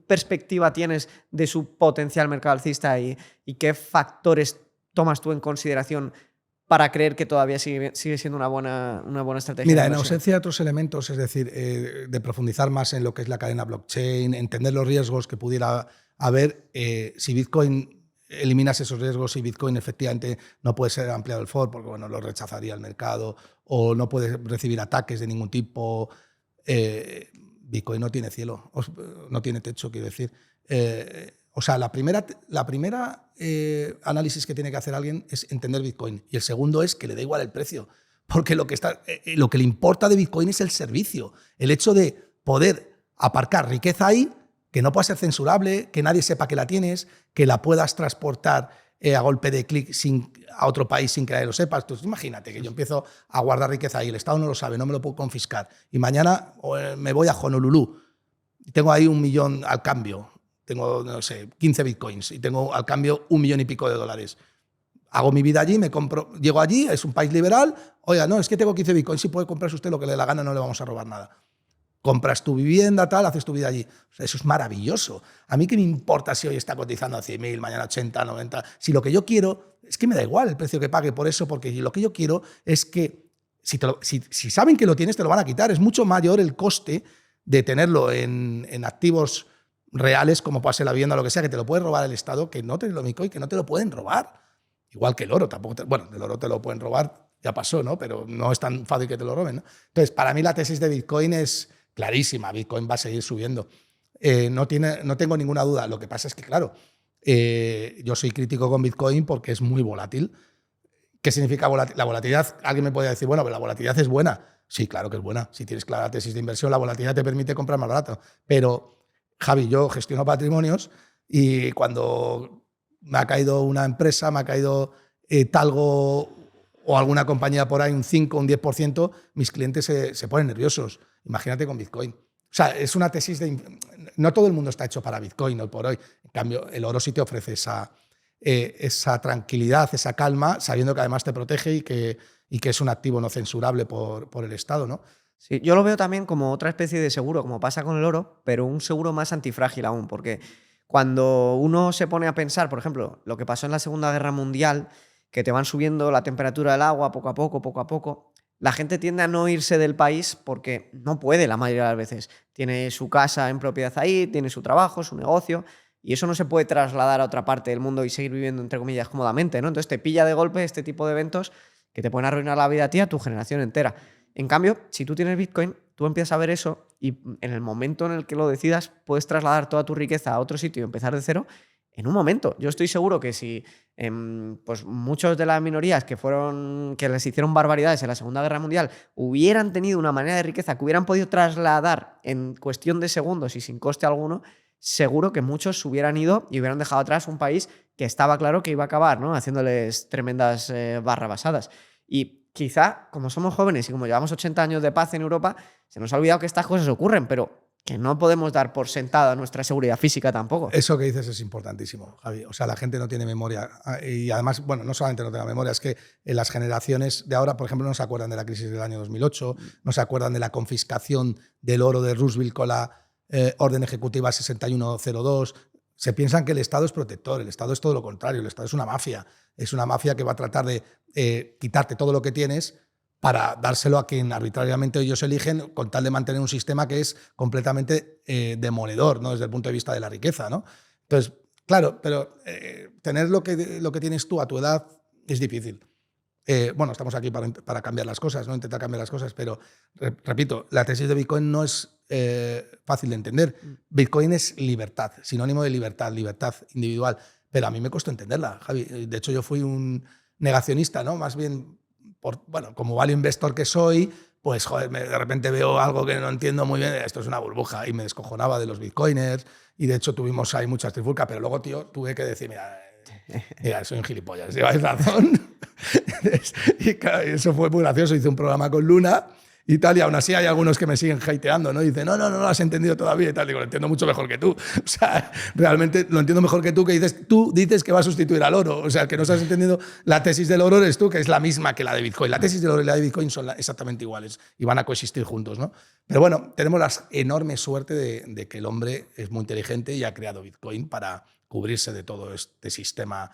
perspectiva tienes de su potencial mercado alcista y qué factores tomas tú en consideración para creer que todavía sigue siendo una buena estrategia? Mira, en ausencia de otros elementos, es decir, de profundizar más en lo que es la cadena blockchain, entender los riesgos que pudiera haber, si Bitcoin eliminas esos riesgos y Bitcoin efectivamente no puede ser ampliado el fork porque bueno, lo rechazaría el mercado o no puede recibir ataques de ningún tipo. Bitcoin no tiene cielo, no tiene techo, quiero decir. O sea, la primera análisis que tiene que hacer alguien es entender Bitcoin y el segundo es que le da igual el precio, porque lo que le importa de Bitcoin es el servicio, el hecho de poder aparcar riqueza ahí, que no pueda ser censurable, que nadie sepa que la tienes, que la puedas transportar a golpe de clic a otro país sin que nadie lo sepa. Entonces, imagínate que yo empiezo a guardar riqueza ahí, el Estado no lo sabe, no me lo puedo confiscar, y mañana me voy a Honolulu, tengo ahí 1 millón al cambio, tengo, no sé, 15 bitcoins y tengo al cambio 1 millón y pico de dólares. Hago mi vida allí, llego allí, es un país liberal, oiga, no, es que tengo 15 bitcoins, sí puede comprarse usted lo que le dé la gana, no le vamos a robar nada. Compras tu vivienda, tal, haces tu vida allí. O sea, eso es maravilloso. A mí qué me importa si hoy está cotizando a 100.000, mañana 80, 90. Si lo que yo quiero, es que me da igual el precio que pague por eso, porque lo que yo quiero es que si saben que lo tienes, te lo van a quitar. Es mucho mayor el coste de tenerlo en activos reales, como puede ser la vivienda o lo que sea, que te lo puede robar el Estado, que no te lo Bitcoin, que no te lo pueden robar. Igual que el oro, tampoco bueno, el oro te lo pueden robar, ya pasó, ¿no? Pero no es tan fácil que te lo roben, ¿no? Entonces, para mí la tesis de Bitcoin es clarísima, Bitcoin va a seguir subiendo. No tengo ninguna duda. Lo que pasa es que, claro, yo soy crítico con Bitcoin porque es muy volátil. ¿Qué significa la volatilidad? Alguien me podría decir, bueno, pero la volatilidad es buena. Sí, claro que es buena. Si tienes clara la tesis de inversión, la volatilidad te permite comprar más barato. Pero, Javi, yo gestiono patrimonios y cuando me ha caído una empresa, me ha caído Talgo o alguna compañía por ahí, un 5, un 10%, mis clientes se ponen nerviosos. Imagínate con Bitcoin. O sea, es una tesis de... No todo el mundo está hecho para Bitcoin hoy por hoy. En cambio, el oro sí te ofrece esa tranquilidad, esa calma, sabiendo que además te protege y que es un activo no censurable por el Estado, ¿no? Sí, yo lo veo también como otra especie de seguro, como pasa con el oro, pero un seguro más antifrágil aún, porque cuando uno se pone a pensar, por ejemplo, lo que pasó en la Segunda Guerra Mundial, que te van subiendo la temperatura del agua poco a poco, la gente tiende a no irse del país porque no puede la mayoría de las veces. Tiene su casa en propiedad ahí, tiene su trabajo, su negocio, y eso no se puede trasladar a otra parte del mundo y seguir viviendo, entre comillas, cómodamente, ¿no? Entonces te pilla de golpe este tipo de eventos que te pueden arruinar la vida a ti y a tu generación entera. En cambio, si tú tienes Bitcoin, tú empiezas a ver eso y en el momento en el que lo decidas puedes trasladar toda tu riqueza a otro sitio y empezar de cero en un momento. Yo estoy seguro que si pues muchos de las minorías que les hicieron barbaridades en la Segunda Guerra Mundial hubieran tenido una manera de riqueza que hubieran podido trasladar en cuestión de segundos y sin coste alguno, seguro que muchos hubieran ido y hubieran dejado atrás un país que estaba claro que iba a acabar, ¿no? Haciéndoles tremendas barrabasadas. Y quizá, como somos jóvenes y como llevamos 80 años de paz en Europa, se nos ha olvidado que estas cosas ocurren, pero que no podemos dar por sentada nuestra seguridad física tampoco. Eso que dices es importantísimo, Javi. O sea, la gente no tiene memoria. Y además, bueno, no solamente no tiene memoria, es que las generaciones de ahora, por ejemplo, no se acuerdan de la crisis del año 2008, no se acuerdan de la confiscación del oro de Roosevelt con la orden ejecutiva 6102. Se piensan que el Estado es protector, el Estado es todo lo contrario, el Estado es una mafia que va a tratar de quitarte todo lo que tienes para dárselo a quien arbitrariamente ellos eligen, con tal de mantener un sistema que es completamente demoledor, ¿no? Desde el punto de vista de la riqueza, ¿no? Entonces, claro, pero tener lo que tienes tú a tu edad es difícil. Bueno, estamos aquí para cambiar las cosas, ¿no? Intentar cambiar las cosas, pero repito, la tesis de Bitcoin no es fácil de entender. Bitcoin es libertad, sinónimo de libertad individual, pero a mí me costó entenderla, Javi. De hecho, yo fui un negacionista, ¿no? Más bien, como value investor que soy, pues joder, de repente veo algo que no entiendo muy bien, esto es una burbuja, y me descojonaba de los bitcoiners, y de hecho tuvimos ahí muchas trifulcas, pero luego, tío, tuve que decir, mira, soy un gilipollas, lleváis razón. Y claro, eso fue muy gracioso. Hice un programa con Luna y tal, y aún así hay algunos que me siguen hateando, ¿no? Y dicen, no lo has entendido todavía y tal. Digo, lo entiendo mucho mejor que tú. O sea, realmente lo entiendo mejor que tú, que tú dices que va a sustituir al oro. O sea, el que no estás entendiendo la tesis del oro eres tú, que es la misma que la de Bitcoin. La tesis del oro y la de Bitcoin son exactamente iguales y van a coexistir juntos, ¿no? Pero bueno, tenemos la enorme suerte de que el hombre es muy inteligente y ha creado Bitcoin para cubrirse de todo este sistema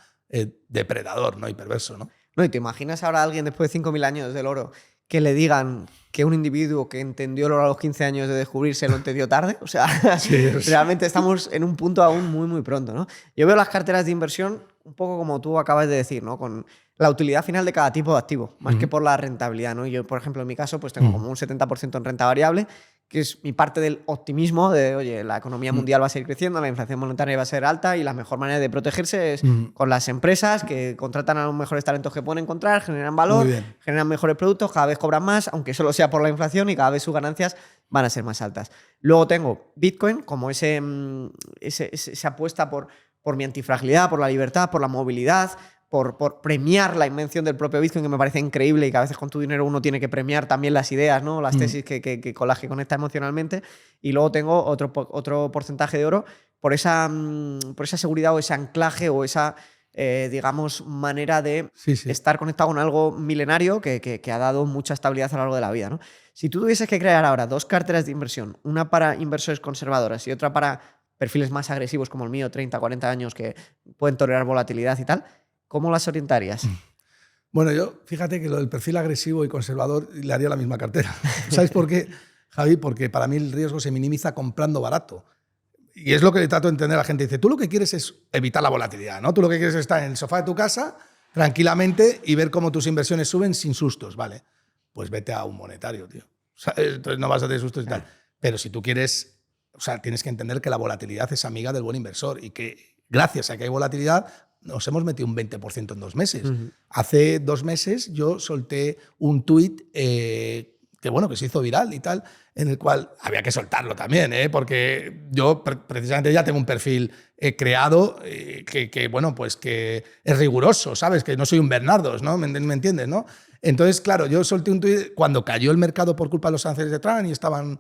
depredador, ¿no? Y perverso, ¿no? No, y te imaginas ahora a alguien después de 5.000 años del oro que le digan que un individuo que entendió el oro a los 15 años de descubrirse lo entendió tarde. O sea, sí, realmente estamos en un punto aún muy, muy pronto, ¿no? Yo veo las carteras de inversión un poco como tú acabas de decir, ¿no? Con la utilidad final de cada tipo de activo, más que por la rentabilidad, ¿no? Yo, por ejemplo, en mi caso, pues tengo como un 70% en renta variable, que es mi parte del optimismo de, oye, la economía mundial va a seguir creciendo, la inflación monetaria va a ser alta y la mejor manera de protegerse es con las empresas que contratan a los mejores talentos que pueden encontrar, generan valor, generan mejores productos, cada vez cobran más, aunque solo sea por la inflación, y cada vez sus ganancias van a ser más altas. Luego tengo Bitcoin como esa apuesta por mi antifragilidad, por la libertad, por la movilidad, por premiar la invención del propio Bitcoin, que me parece increíble, y que a veces con tu dinero uno tiene que premiar también las ideas, ¿no? Las tesis con las que conecta emocionalmente. Y luego tengo otro porcentaje de oro por esa seguridad o ese anclaje o esa, digamos, manera de estar conectado con algo milenario que ha dado mucha estabilidad a lo largo de la vida, ¿no? Si tú tuvieses que crear ahora 2 carteras de inversión, una para inversores conservadores y otra para perfiles más agresivos como el mío, 30, 40 años, que pueden tolerar volatilidad y tal, ¿cómo las orientarías? Bueno, yo fíjate que lo del perfil agresivo y conservador le haría la misma cartera. ¿Sabes por qué, Javi? Porque para mí el riesgo se minimiza comprando barato. Y es lo que le trato de entender a la gente. Dice, tú lo que quieres es evitar la volatilidad, ¿no? Tú lo que quieres es estar en el sofá de tu casa tranquilamente y ver cómo tus inversiones suben sin sustos, ¿vale? Pues vete a un monetario, tío. O sea, entonces no vas a tener sustos y tal. Pero si tú quieres, o sea, tienes que entender que la volatilidad es amiga del buen inversor y que gracias a que hay volatilidad nos hemos metido un 20% en 2 meses. Hace 2 meses yo solté un tuit que se hizo viral y tal, en el cual había que soltarlo también, porque yo precisamente ya tengo un perfil creado que es riguroso, ¿sabes? Que no soy un Bernardos, ¿no? ¿Me entiendes, no? Entonces, claro, yo solté un tuit cuando cayó el mercado por culpa de los aranceles de Trump y estaban,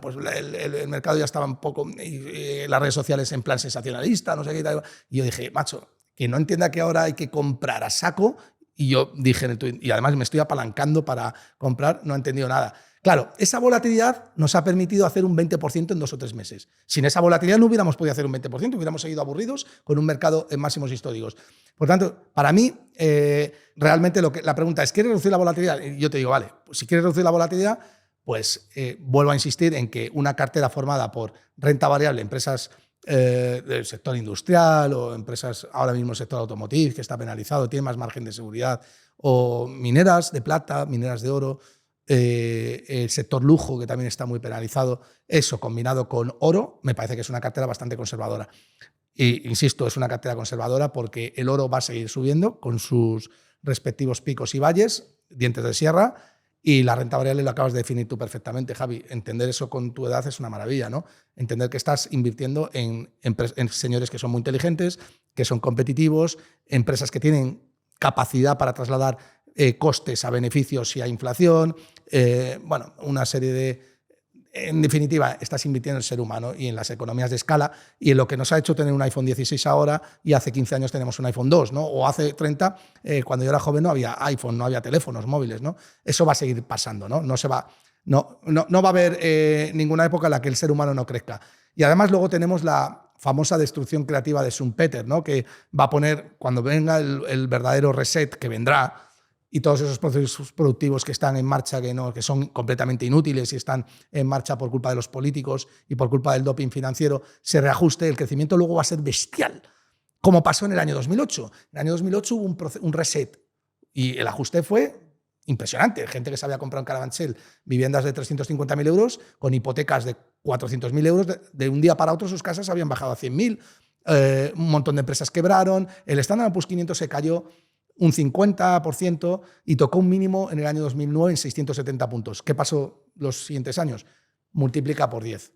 pues el mercado ya estaba un poco, las redes sociales en plan sensacionalista, no sé qué y tal. Y yo dije, macho, que no entienda que ahora hay que comprar a saco. Y yo dije en el tuit, y además me estoy apalancando para comprar, no he entendido nada. Claro, esa volatilidad nos ha permitido hacer un 20% en 2 o 3 meses. Sin esa volatilidad no hubiéramos podido hacer un 20%, hubiéramos seguido aburridos con un mercado en máximos históricos. Por tanto, para mí, realmente la pregunta es, ¿quieres reducir la volatilidad? Y yo te digo, vale, pues si quieres reducir la volatilidad, pues vuelvo a insistir en que una cartera formada por renta variable, empresas del sector industrial o empresas, ahora mismo el sector automotriz, que está penalizado, tiene más margen de seguridad, o mineras de plata, mineras de oro, el sector lujo, que también está muy penalizado, eso combinado con oro, me parece que es una cartera bastante conservadora. E, insisto, es una cartera conservadora porque el oro va a seguir subiendo con sus respectivos picos y valles, dientes de sierra, y la renta variable lo acabas de definir tú perfectamente, Javi. Entender eso con tu edad es una maravilla, ¿no? Entender que estás invirtiendo en señores que son muy inteligentes, que son competitivos, empresas que tienen capacidad para trasladar costes a beneficios y a inflación, una serie de... En definitiva, estás invirtiendo en el ser humano y en las economías de escala y en lo que nos ha hecho tener un iPhone 16 ahora y hace 15 años tenemos un iPhone 2, ¿no? O hace 30, cuando yo era joven no había iPhone, no había teléfonos móviles, ¿no? Eso va a seguir pasando, ¿no? No va a haber ninguna época en la que el ser humano no crezca. Y además luego tenemos la famosa destrucción creativa de Schumpeter, ¿no? Que va a poner, cuando venga el verdadero reset, que vendrá, y todos esos procesos productivos que están en marcha, que son completamente inútiles y están en marcha por culpa de los políticos y por culpa del doping financiero, se reajuste, el crecimiento luego va a ser bestial, como pasó en el año 2008. En el año 2008 hubo un reset y el ajuste fue impresionante. Gente que se había comprado en Carabanchel viviendas de 350.000 euros con hipotecas de 400.000 euros, de un día para otro sus casas habían bajado a 100.000. Un montón de empresas quebraron, el Standard & Poor's 500 se cayó un 50% y tocó un mínimo en el año 2009 en 670 puntos. ¿Qué pasó los siguientes años? Multiplica por 10.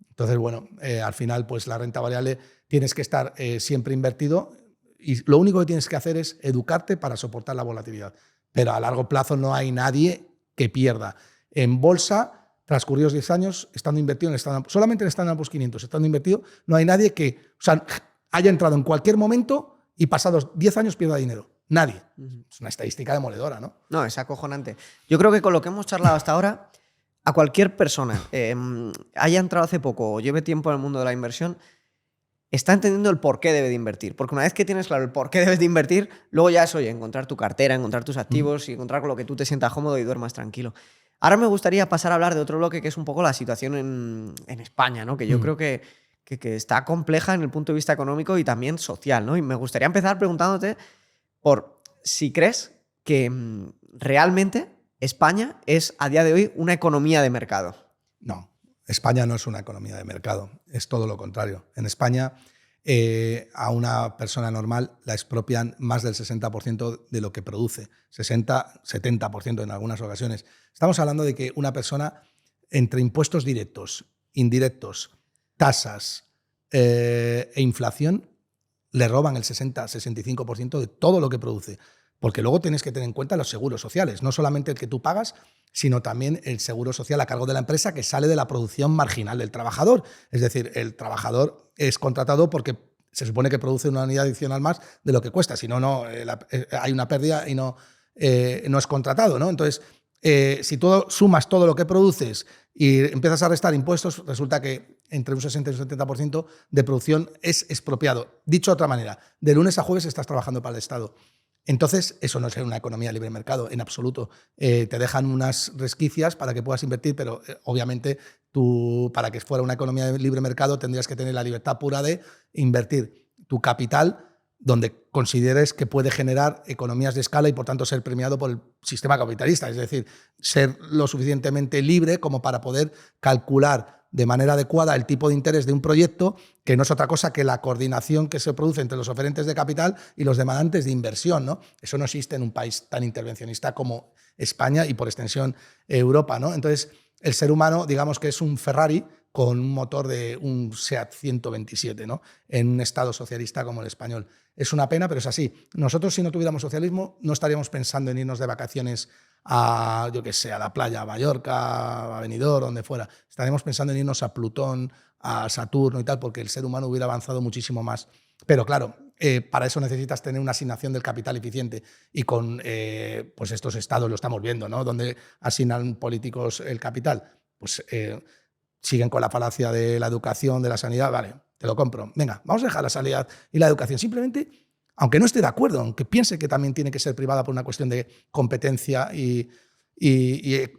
Entonces, bueno, al final, pues la renta variable tienes que estar siempre invertido y lo único que tienes que hacer es educarte para soportar la volatilidad. Pero a largo plazo no hay nadie que pierda. En bolsa, transcurridos 10 años, estando invertido en el solamente en el Standard & Poor's 500, estando invertido, no hay nadie que haya entrado en cualquier momento y pasados 10 años pierda dinero. Nadie. Es una estadística demoledora, ¿no? No, es acojonante. Yo creo que con lo que hemos charlado hasta ahora, a cualquier persona, haya entrado hace poco o lleve tiempo en el mundo de la inversión, está entendiendo el por qué debe de invertir. Porque una vez que tienes claro el por qué debes de invertir, luego ya es, oye, encontrar tu cartera, encontrar tus activos y encontrar con lo que tú te sientas cómodo y duermas tranquilo. Ahora me gustaría pasar a hablar de otro bloque que es un poco la situación en España, ¿no? Que yo creo que está compleja en el punto de vista económico y también social, ¿no? Y me gustaría empezar preguntándote por si crees que realmente España es a día de hoy una economía de mercado. No, España no es una economía de mercado, es todo lo contrario. En España a una persona normal la expropian más del 60% de lo que produce, 60, 70% en algunas ocasiones. Estamos hablando de que una persona, entre impuestos directos, indirectos, tasas e inflación, le roban el 60-65% de todo lo que produce. Porque luego tienes que tener en cuenta los seguros sociales, no solamente el que tú pagas, sino también el seguro social a cargo de la empresa que sale de la producción marginal del trabajador. Es decir, el trabajador es contratado porque se supone que produce una unidad adicional más de lo que cuesta, si no, hay una pérdida y no es contratado, ¿no? Entonces, si tú sumas todo lo que produces y empiezas a restar impuestos, resulta que entre un 60 y un 70% de producción es expropiado. Dicho de otra manera, de lunes a jueves estás trabajando para el Estado. Entonces, eso no es una economía de libre mercado, en absoluto. Te dejan unas resquicias para que puedas invertir, pero obviamente tú, para que fuera una economía de libre mercado, tendrías que tener la libertad pura de invertir tu capital donde consideres que puede generar economías de escala y, por tanto, ser premiado por el sistema capitalista. Es decir, ser lo suficientemente libre como para poder calcular de manera adecuada el tipo de interés de un proyecto, que no es otra cosa que la coordinación que se produce entre los oferentes de capital y los demandantes de inversión, ¿no? Eso no existe en un país tan intervencionista como España y, por extensión, Europa, ¿no? Entonces, el ser humano, digamos que es un Ferrari con un motor de un SEAT 127, ¿no? En un Estado socialista como el español. Es una pena, pero es así. Nosotros, si no tuviéramos socialismo, no estaríamos pensando en irnos de vacaciones a, yo qué sé, a la playa, a Mallorca, a Benidorm, donde fuera. Estaríamos pensando en irnos a Plutón, a Saturno y tal, porque el ser humano hubiera avanzado muchísimo más. Pero claro, para eso necesitas tener una asignación del capital eficiente y con pues estos estados lo estamos viendo, ¿no? Donde asignan políticos el capital, pues siguen con la falacia de la educación, de la sanidad. Vale, te lo compro. Venga, vamos a dejar la sanidad y la educación. Simplemente, aunque no esté de acuerdo, aunque piense que también tiene que ser privada por una cuestión de competencia y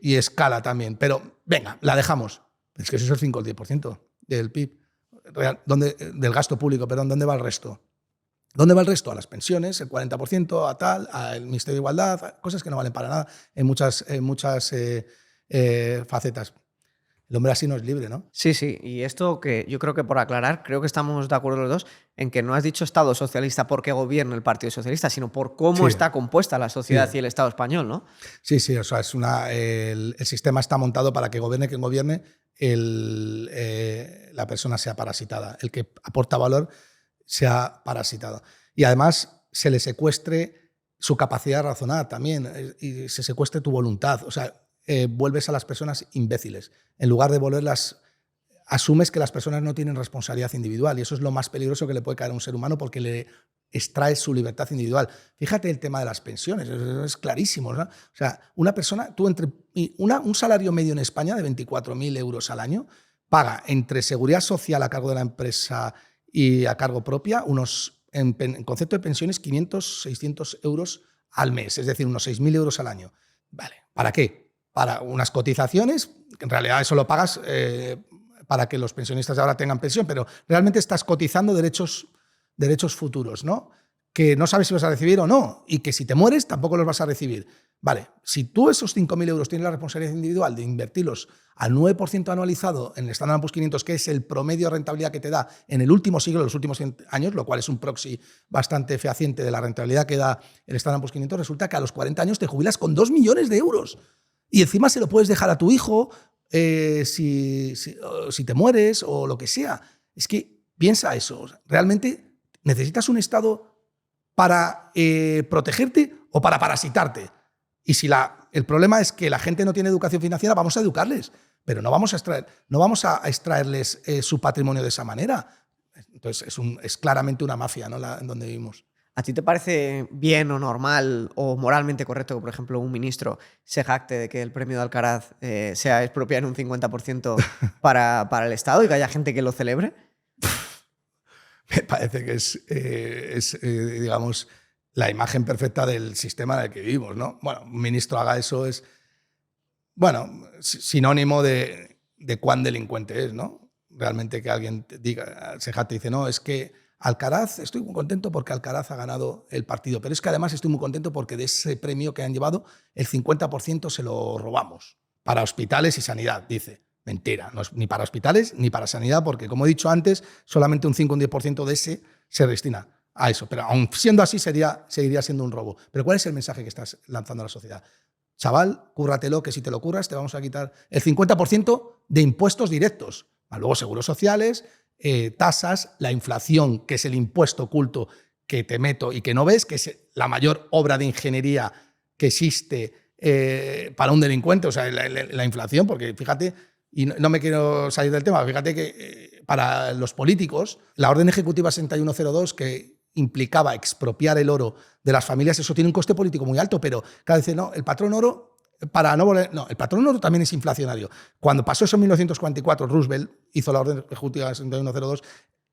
escala también. Pero venga, la dejamos. Es que eso es el 5 o el 10% del PIB. Del gasto público, perdón. ¿Dónde va el resto? ¿Dónde va el resto? A las pensiones, el 40%, a tal, al Ministerio de Igualdad, a cosas que no valen para nada en muchas facetas. El hombre así no es libre, ¿no? Sí, sí. Y esto que yo creo que por aclarar, creo que estamos de acuerdo los dos en que no has dicho Estado socialista porque gobierna el Partido Socialista, sino por cómo está compuesta la sociedad y el Estado español, ¿no? Sí, sí. O sea, el sistema está montado para que gobierne quien gobierne, la persona sea parasitada. El que aporta valor sea parasitado. Y además se le secuestre su capacidad de razonar también y se secuestre tu voluntad. O sea, vuelves a las personas imbéciles. En lugar de volverlas, asumes que las personas no tienen responsabilidad individual y eso es lo más peligroso que le puede caer a un ser humano porque le extrae su libertad individual. Fíjate el tema de las pensiones, es clarísimo, ¿no? O sea, una persona, un salario medio en España de 24.000 euros al año paga entre seguridad social a cargo de la empresa y a cargo propia en concepto de pensiones 500, 600 euros al mes, es decir, unos 6.000 euros al año. Vale, ¿para qué? Para unas cotizaciones, que en realidad eso lo pagas para que los pensionistas de ahora tengan pensión, pero realmente estás cotizando derechos futuros, ¿no? Que no sabes si vas a recibir o no, y que si te mueres tampoco los vas a recibir. Vale, si tú esos 5.000 euros tienes la responsabilidad individual de invertirlos al 9% anualizado en el Standard & Poor's 500, que es el promedio de rentabilidad que te da en el último siglo, los últimos 100 años, lo cual es un proxy bastante fehaciente de la rentabilidad que da el Standard & Poor's 500, resulta que a los 40 años te jubilas con 2 millones de euros. Y encima se lo puedes dejar a tu hijo si te mueres o lo que sea. Es que piensa eso. ¿Realmente necesitas un Estado para protegerte o para parasitarte? Y si el problema es que la gente no tiene educación financiera, vamos a educarles, pero no vamos a extraerles su patrimonio de esa manera. Entonces es claramente una mafia, ¿no? En donde vivimos. ¿A ti te parece bien o normal o moralmente correcto que, por ejemplo, un ministro se jacte de que el premio de Alcaraz sea expropiar un 50% para el Estado y que haya gente que lo celebre? Me parece que es digamos, la imagen perfecta del sistema en el que vivimos, ¿no? Bueno, un ministro haga eso es, bueno, sinónimo de cuán delincuente es, ¿no? Realmente que alguien se jacte y dice, no, es que Alcaraz, estoy muy contento porque Alcaraz ha ganado el partido, pero es que además estoy muy contento porque de ese premio que han llevado, el 50% se lo robamos para hospitales y sanidad, dice. Mentira, no es ni para hospitales ni para sanidad, porque como he dicho antes, solamente un 5 o un 10% de ese se destina a eso. Pero aun siendo así, seguiría siendo un robo. Pero ¿cuál es el mensaje que estás lanzando a la sociedad? Chaval, cúrratelo, que si te lo curras te vamos a quitar el 50% de impuestos directos. Luego seguros sociales, tasas, la inflación, que es el impuesto oculto que te meto y que no ves, que es la mayor obra de ingeniería que existe para un delincuente, o sea, la inflación, porque fíjate, y no me quiero salir del tema, fíjate que para los políticos, la orden ejecutiva 6102, que implicaba expropiar el oro de las familias, eso tiene un coste político muy alto, pero cada vez no, el patrón oro, el patrón oro también es inflacionario. Cuando pasó eso en 1944, Roosevelt hizo la orden ejecutiva 6102,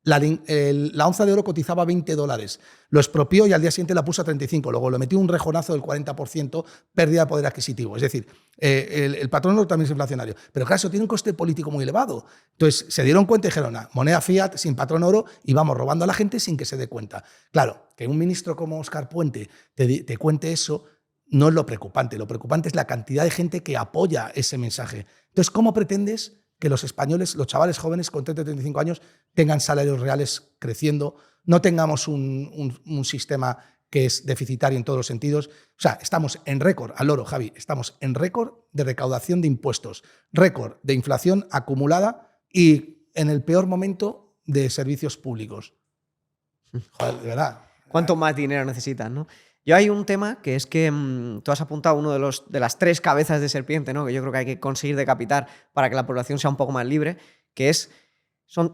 la onza de oro cotizaba $20. Lo expropió y al día siguiente la puso a 35. Luego lo metió un rejonazo del 40%, pérdida de poder adquisitivo. Es decir, el patrón oro también es inflacionario. Pero claro, eso tiene un coste político muy elevado. Entonces se dieron cuenta y dijeron, moneda fiat sin patrón oro y vamos robando a la gente sin que se dé cuenta. Claro, que un ministro como Óscar Puente te cuente eso no es lo preocupante. Lo preocupante es la cantidad de gente que apoya ese mensaje. Entonces, ¿cómo pretendes que los españoles, los chavales jóvenes con 30 o 35 años, tengan salarios reales creciendo, no tengamos un sistema que es deficitario en todos los sentidos? O sea, estamos en récord, al loro, Javi, estamos en récord de recaudación de impuestos, récord de inflación acumulada y en el peor momento de servicios públicos. Joder, de verdad. ¿Cuánto más dinero necesitan, no? Yo hay un tema que es que tú has apuntado uno de las 3 cabezas de serpiente, ¿no? Que yo creo que hay que conseguir decapitar para que la población sea un poco más libre, que son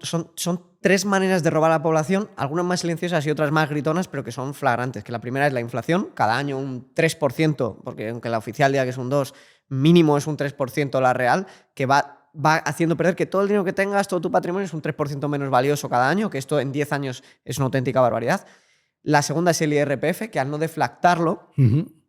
3 maneras de robar a la población, algunas más silenciosas y otras más gritonas, pero que son flagrantes. Que la primera es la inflación, cada año un 3%, porque aunque la oficial diga que es un 2%, mínimo es un 3% la real, que va haciendo perder que todo el dinero que tengas, todo tu patrimonio es un 3% menos valioso cada año, que esto en 10 años es una auténtica barbaridad. La segunda es el IRPF, que al no deflactarlo,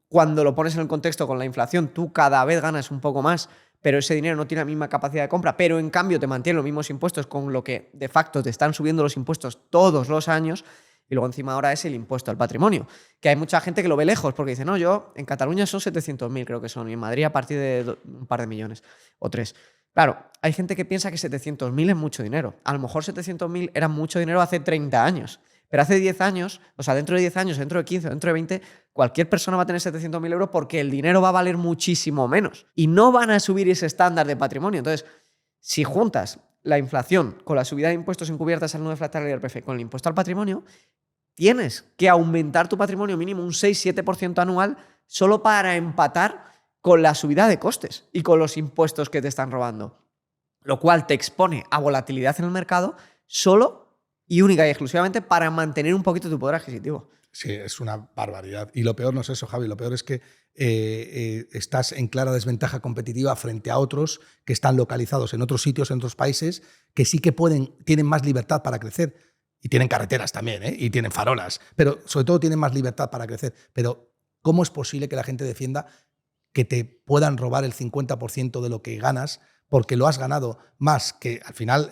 cuando lo pones en el contexto con la inflación, tú cada vez ganas un poco más, pero ese dinero no tiene la misma capacidad de compra, pero en cambio te mantienen los mismos impuestos, con lo que de facto te están subiendo los impuestos todos los años. Y luego encima ahora es el impuesto al patrimonio, que hay mucha gente que lo ve lejos porque dice, no, yo en Cataluña son 700.000 creo que son, y en Madrid a partir de un par de millones o 3. Claro, hay gente que piensa que 700.000 es mucho dinero. A lo mejor 700.000 era mucho dinero hace 30 años. Pero hace 10 años, o sea, dentro de 10 años, dentro de 15, dentro de 20, cualquier persona va a tener 700.000 euros porque el dinero va a valer muchísimo menos. Y no van a subir ese estándar de patrimonio. Entonces, si juntas la inflación con la subida de impuestos encubiertas al no deflactar el IRPF con el impuesto al patrimonio, tienes que aumentar tu patrimonio mínimo un 6-7% anual solo para empatar con la subida de costes y con los impuestos que te están robando. Lo cual te expone a volatilidad en el mercado solo y única y exclusivamente para mantener un poquito tu poder adquisitivo. Sí, es una barbaridad. Y lo peor no es eso, Javi. Lo peor es que estás en clara desventaja competitiva frente a otros que están localizados en otros sitios, en otros países, que sí que tienen más libertad para crecer. Y tienen carreteras también, y tienen farolas. Pero sobre todo tienen más libertad para crecer. Pero ¿Cómo es posible que la gente defienda que te puedan robar el 50% de lo que ganas porque lo has ganado más? Que al final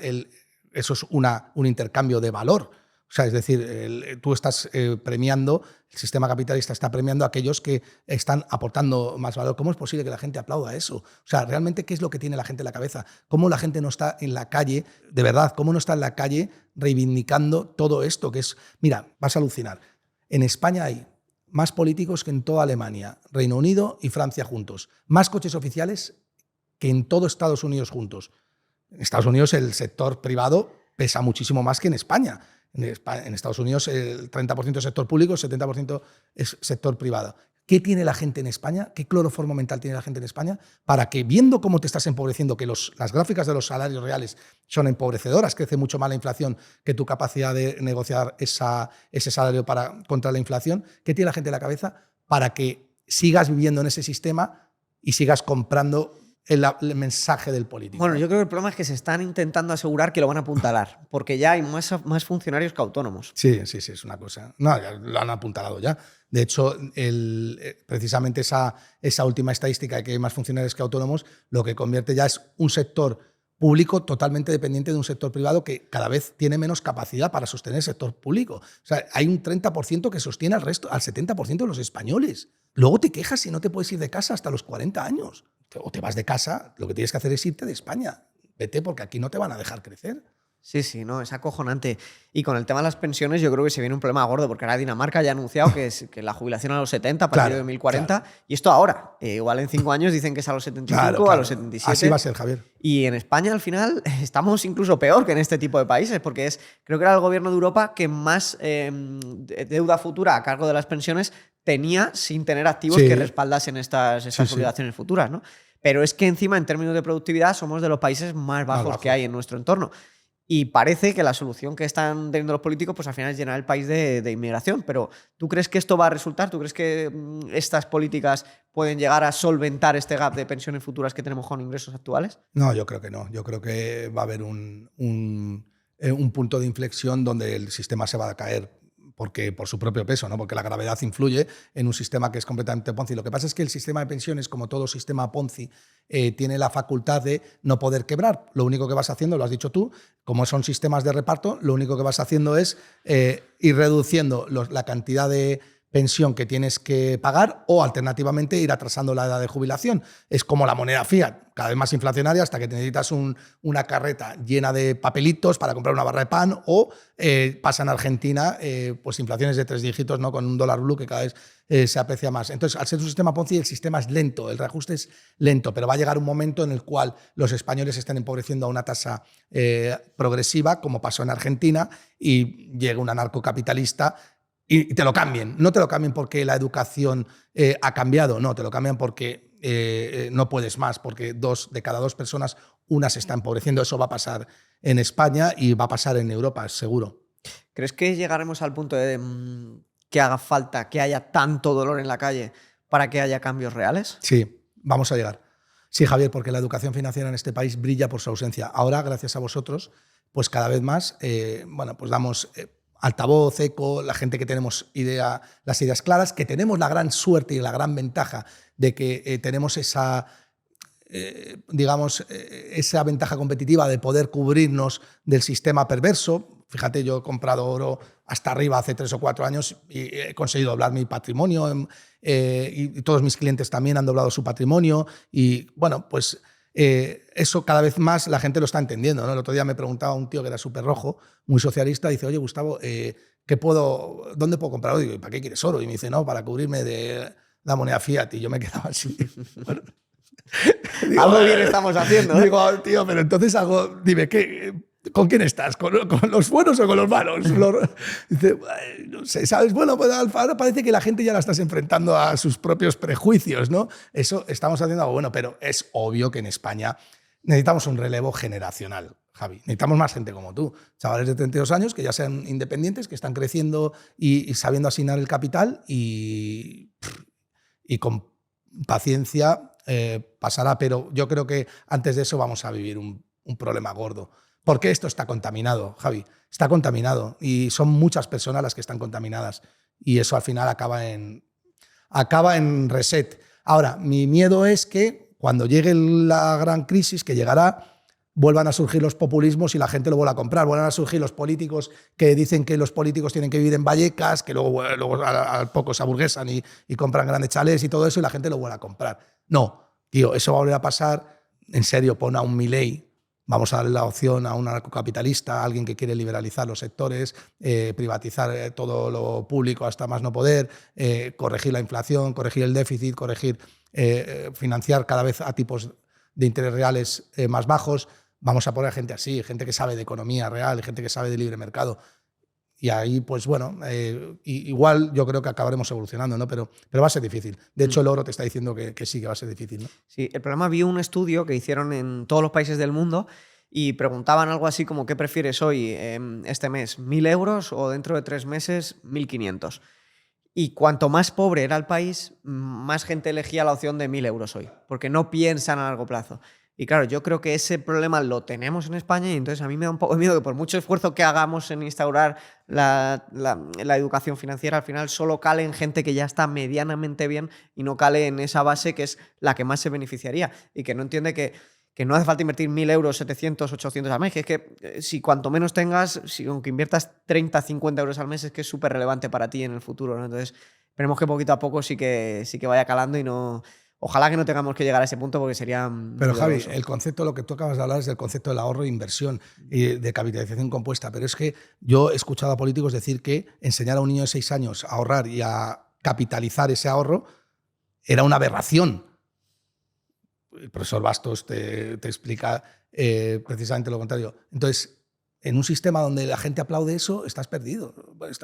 eso es un intercambio de valor. O sea, es decir, tú estás premiando, el sistema capitalista está premiando a aquellos que están aportando más valor. ¿Cómo es posible que la gente aplauda eso? O sea, realmente, ¿qué es lo que tiene la gente en la cabeza? ¿Cómo la gente no está en la calle, de verdad, cómo no está en la calle reivindicando todo esto? Que es, mira, vas a alucinar. En España hay más políticos que en toda Alemania, Reino Unido y Francia juntos. Más coches oficiales que en todo Estados Unidos juntos. En Estados Unidos el sector privado pesa muchísimo más que en España. En Estados Unidos el 30% es sector público, el 70% es sector privado. ¿Qué tiene la gente en España? ¿Qué cloroformo mental tiene la gente en España? Para que, viendo cómo te estás empobreciendo, que las gráficas de los salarios reales son empobrecedoras, crece mucho más la inflación que tu capacidad de negociar ese salario contra la inflación, ¿qué tiene la gente en la cabeza? Para que sigas viviendo en ese sistema y sigas comprando el mensaje del político. Bueno, yo creo que el problema es que se están intentando asegurar que lo van a apuntalar, porque ya hay más funcionarios que autónomos. Sí, es una cosa. No, ya lo han apuntalado ya. De hecho, precisamente esa última estadística de que hay más funcionarios que autónomos, lo que convierte ya es un sector público totalmente dependiente de un sector privado que cada vez tiene menos capacidad para sostener el sector público. O sea, hay un 30% que sostiene al 70% de los españoles. Luego te quejas si no te puedes ir de casa hasta los 40 años. O te vas de casa, lo que tienes que hacer es irte de España. Vete, porque aquí no te van a dejar crecer. Sí, no, es acojonante. Y con el tema de las pensiones yo creo que se viene un problema gordo, porque ahora Dinamarca ya ha anunciado que la jubilación a los 70 a partir de 2040, y esto ahora. Igual en 5 años dicen que es a los 75, a los 77. Así va a ser, Javier. Y en España al final estamos incluso peor que en este tipo de países, porque creo que era el gobierno de Europa que más deuda futura a cargo de las pensiones tenía sin tener activos que respaldasen estas obligaciones futuras, ¿no? Pero es que encima, en términos de productividad, somos de los países más bajos que hay en nuestro entorno. Y parece que la solución que están teniendo los políticos, pues al final es llenar el país de inmigración. Pero ¿tú crees que esto va a resultar? ¿Tú crees que estas políticas pueden llegar a solventar este gap de pensiones futuras que tenemos con ingresos actuales? No, yo creo que no. Yo creo que va a haber un punto de inflexión donde el sistema se va a caer por su propio peso, ¿no? Porque la gravedad influye en un sistema que es completamente Ponzi. Lo que pasa es que el sistema de pensiones, como todo sistema Ponzi, tiene la facultad de no poder quebrar. Lo único que vas haciendo, lo has dicho tú, como son sistemas de reparto, lo único que vas haciendo es ir reduciendo la cantidad de pensión que tienes que pagar o, alternativamente, ir atrasando la edad de jubilación. Es como la moneda fiat, cada vez más inflacionaria, hasta que necesitas una carreta llena de papelitos para comprar una barra de pan, o pasa en Argentina, pues inflaciones de 3 dígitos, ¿no? Con un dólar blue que cada vez se aprecia más. Entonces, al ser un sistema Ponzi, el sistema es lento, el reajuste es lento, pero va a llegar un momento en el cual los españoles se estén empobreciendo a una tasa progresiva, como pasó en Argentina, y llega un anarcocapitalista y te lo cambien. No te lo cambien porque la educación ha cambiado, no, te lo cambian porque no puedes más, porque 2 de cada 2 personas, una se está empobreciendo. Eso va a pasar en España y va a pasar en Europa, seguro. ¿Crees que llegaremos al punto de que haga falta que haya tanto dolor en la calle para que haya cambios reales? Sí, vamos a llegar. Sí, Javier, porque la educación financiera en este país brilla por su ausencia. Ahora, gracias a vosotros, pues cada vez más, pues damos altavoz, eco, la gente que tenemos las ideas claras, que tenemos la gran suerte y la gran ventaja de que tenemos esa ventaja competitiva de poder cubrirnos del sistema perverso. Fíjate, yo he comprado oro hasta arriba hace 3 o 4 años y he conseguido doblar mi patrimonio, y todos mis clientes también han doblado su patrimonio, y bueno, pues eso cada vez más la gente lo está entendiendo, ¿no? El otro día me preguntaba un tío que era súper rojo, muy socialista, dice: oye, Gustavo, ¿dónde puedo comprar oro? Digo: ¿y para qué quieres oro? Y me dice: no, para cubrirme de la moneda fiat. Y yo me quedaba así. Bueno, digo, algo bien estamos haciendo, ¿eh? Digo: tío, pero entonces dime, ¿con quién estás? ¿Con los buenos o con los malos? Dice: no sé, ¿sabes? Bueno, pues ahora parece que la gente ya la estás enfrentando a sus propios prejuicios, ¿no? Eso estamos haciendo algo bueno, pero es obvio que en España necesitamos un relevo generacional, Javi. Necesitamos más gente como tú, chavales de 32 años que ya sean independientes, que están creciendo y sabiendo asignar el capital, y con paciencia pasará, pero yo creo que antes de eso vamos a vivir un problema gordo. Porque esto está contaminado, Javi. Está contaminado y son muchas personas las que están contaminadas, y eso al final acaba en acaba en reset. Ahora, mi miedo es que cuando llegue la gran crisis, que llegará, vuelvan a surgir los populismos y la gente lo vuelva a comprar. Vuelvan a surgir los políticos que dicen que los políticos tienen que vivir en Vallecas, que luego al poco se aburguesan y compran grandes chalés y todo eso, y la gente lo vuelve a comprar. No, tío, eso va a volver a pasar. En serio, pon a un Milei. Vamos a darle la opción a un anarcocapitalista, a alguien que quiere liberalizar los sectores, privatizar todo lo público hasta más no poder, corregir la inflación, corregir el déficit, financiar cada vez a tipos de interés reales más bajos. Vamos a poner gente así, gente que sabe de economía real, gente que sabe de libre mercado. Y ahí, pues bueno, igual yo creo que acabaremos evolucionando, ¿no? Pero va a ser difícil. De hecho, el oro te está diciendo que sí, que va a ser difícil, ¿no? Sí, el problema, vi un estudio que hicieron en todos los países del mundo y preguntaban algo así como: ¿qué prefieres hoy, este mes, 1.000 euros o dentro de 3 meses 1.500? Y cuanto más pobre era el país, más gente elegía la opción de 1.000 euros hoy, porque no piensan a largo plazo. Y claro, yo creo que ese problema lo tenemos en España, y entonces a mí me da un poco de miedo que por mucho esfuerzo que hagamos en instaurar la educación financiera, al final solo cale en gente que ya está medianamente bien y no cale en esa base que es la que más se beneficiaría y que no entiende que no hace falta invertir 1.000 euros, 700, 800 al mes, que es que si cuanto menos tengas, si aunque inviertas 30, 50 euros al mes, es que es súper relevante para ti en el futuro, ¿no? Entonces, esperemos que poquito a poco sí que vaya calando y no... Ojalá que no tengamos que llegar a ese punto, porque sería... Pero Javi, el concepto, lo que tú acabas de hablar es del concepto del ahorro e inversión y de capitalización compuesta. Pero es que yo he escuchado a políticos decir que enseñar a un niño de 6 años a ahorrar y a capitalizar ese ahorro era una aberración. El profesor Bastos te explica precisamente lo contrario. Entonces, en un sistema donde la gente aplaude eso, estás perdido.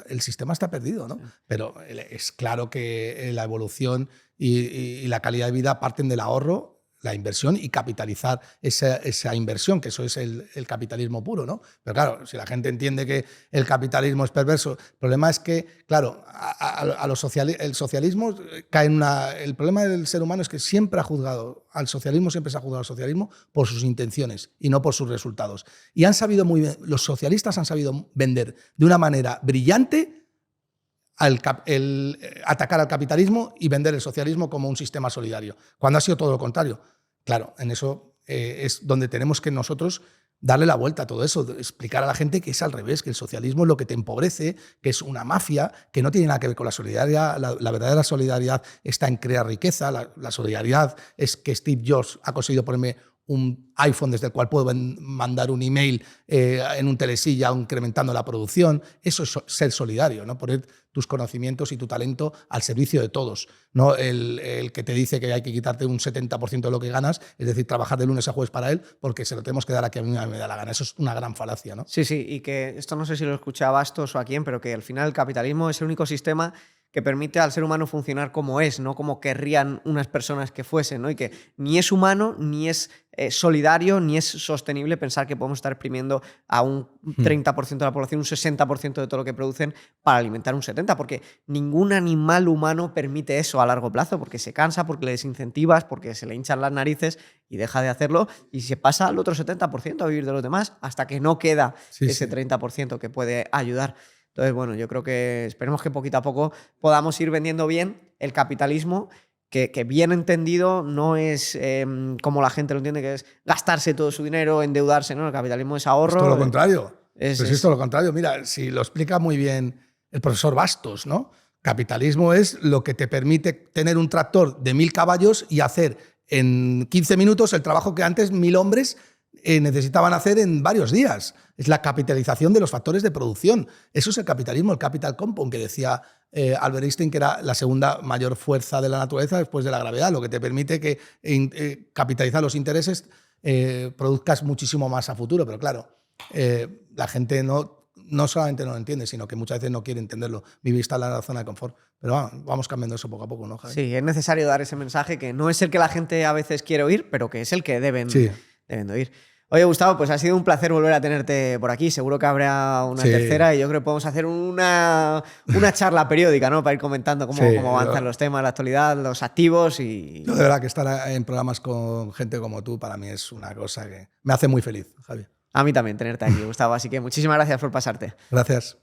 El sistema está perdido, ¿no? Sí. Pero es claro que la evolución y la calidad de vida parten del ahorro, la inversión y capitalizar esa inversión, que eso es el capitalismo puro, ¿no? Pero claro, si la gente entiende que el capitalismo es perverso, el problema es que, claro, el socialismo cae en el problema del ser humano es que siempre siempre se ha juzgado al socialismo por sus intenciones y no por sus resultados. Y los socialistas han sabido vender de una manera brillante el atacar al capitalismo y vender el socialismo como un sistema solidario, cuando ha sido todo lo contrario. Claro, en eso es donde tenemos que nosotros darle la vuelta a todo eso, explicar a la gente que es al revés, que el socialismo es lo que te empobrece, que es una mafia, que no tiene nada que ver con la solidaridad. La verdadera solidaridad está en crear riqueza. La solidaridad es que Steve Jobs ha conseguido ponerme un iPhone desde el cual puedo mandar un email en un telesilla incrementando la producción. Eso es ser solidario, ¿no? Poner tus conocimientos y tu talento al servicio de todos. No el que te dice que hay que quitarte un 70% de lo que ganas, es decir, trabajar de lunes a jueves para él porque se lo tenemos que dar a quien a mí me da la gana. Eso es una gran falacia, ¿no? Sí, sí, y que esto no sé si lo escuché a Bastos o a quién, pero que al final el capitalismo es el único sistema que permite al ser humano funcionar como es, no como querrían unas personas que fuesen, ¿no? Y que ni es humano, ni es solidario, ni es sostenible pensar que podemos estar exprimiendo a un 30% de la población, un 60% de todo lo que producen para alimentar un 70%, porque ningún animal humano permite eso a largo plazo, porque se cansa, porque le desincentivas, porque se le hinchan las narices y deja de hacerlo y se pasa al otro 70% a vivir de los demás hasta que no queda ese 30% que puede ayudar. Entonces, bueno, yo creo que esperemos que poquito a poco podamos ir vendiendo bien el capitalismo, que bien entendido no es como la gente lo entiende, que es gastarse todo su dinero, endeudarse, ¿no? El capitalismo es ahorro. Es todo lo contrario. Es todo lo contrario. Mira, si lo explica muy bien el profesor Bastos, ¿no? Capitalismo es lo que te permite tener un tractor de 1.000 caballos y hacer en 15 minutos el trabajo que antes 1.000 hombres necesitaban hacer en varios días. Es la capitalización de los factores de producción. Eso es el capitalismo, el capital compound, que decía Albert Einstein que era la segunda mayor fuerza de la naturaleza después de la gravedad, lo que te permite que capitalizar los intereses produzcas muchísimo más a futuro. Pero claro, la gente no solamente no lo entiende, sino que muchas veces no quiere entenderlo. Vivir está en la zona de confort. Pero vamos cambiando eso poco a poco, ¿no, Javi? Sí, es necesario dar ese mensaje que no es el que la gente a veces quiere oír, pero que es el que deben de oír. Oye, Gustavo, pues ha sido un placer volver a tenerte por aquí. Seguro que habrá una tercera y yo creo que podemos hacer una charla periódica, ¿no? Para ir comentando cómo avanzan los temas, la actualidad, los activos y... Yo de verdad que estar en programas con gente como tú para mí es una cosa que me hace muy feliz, Javi. A mí también tenerte aquí, Gustavo. Así que muchísimas gracias por pasarte. Gracias.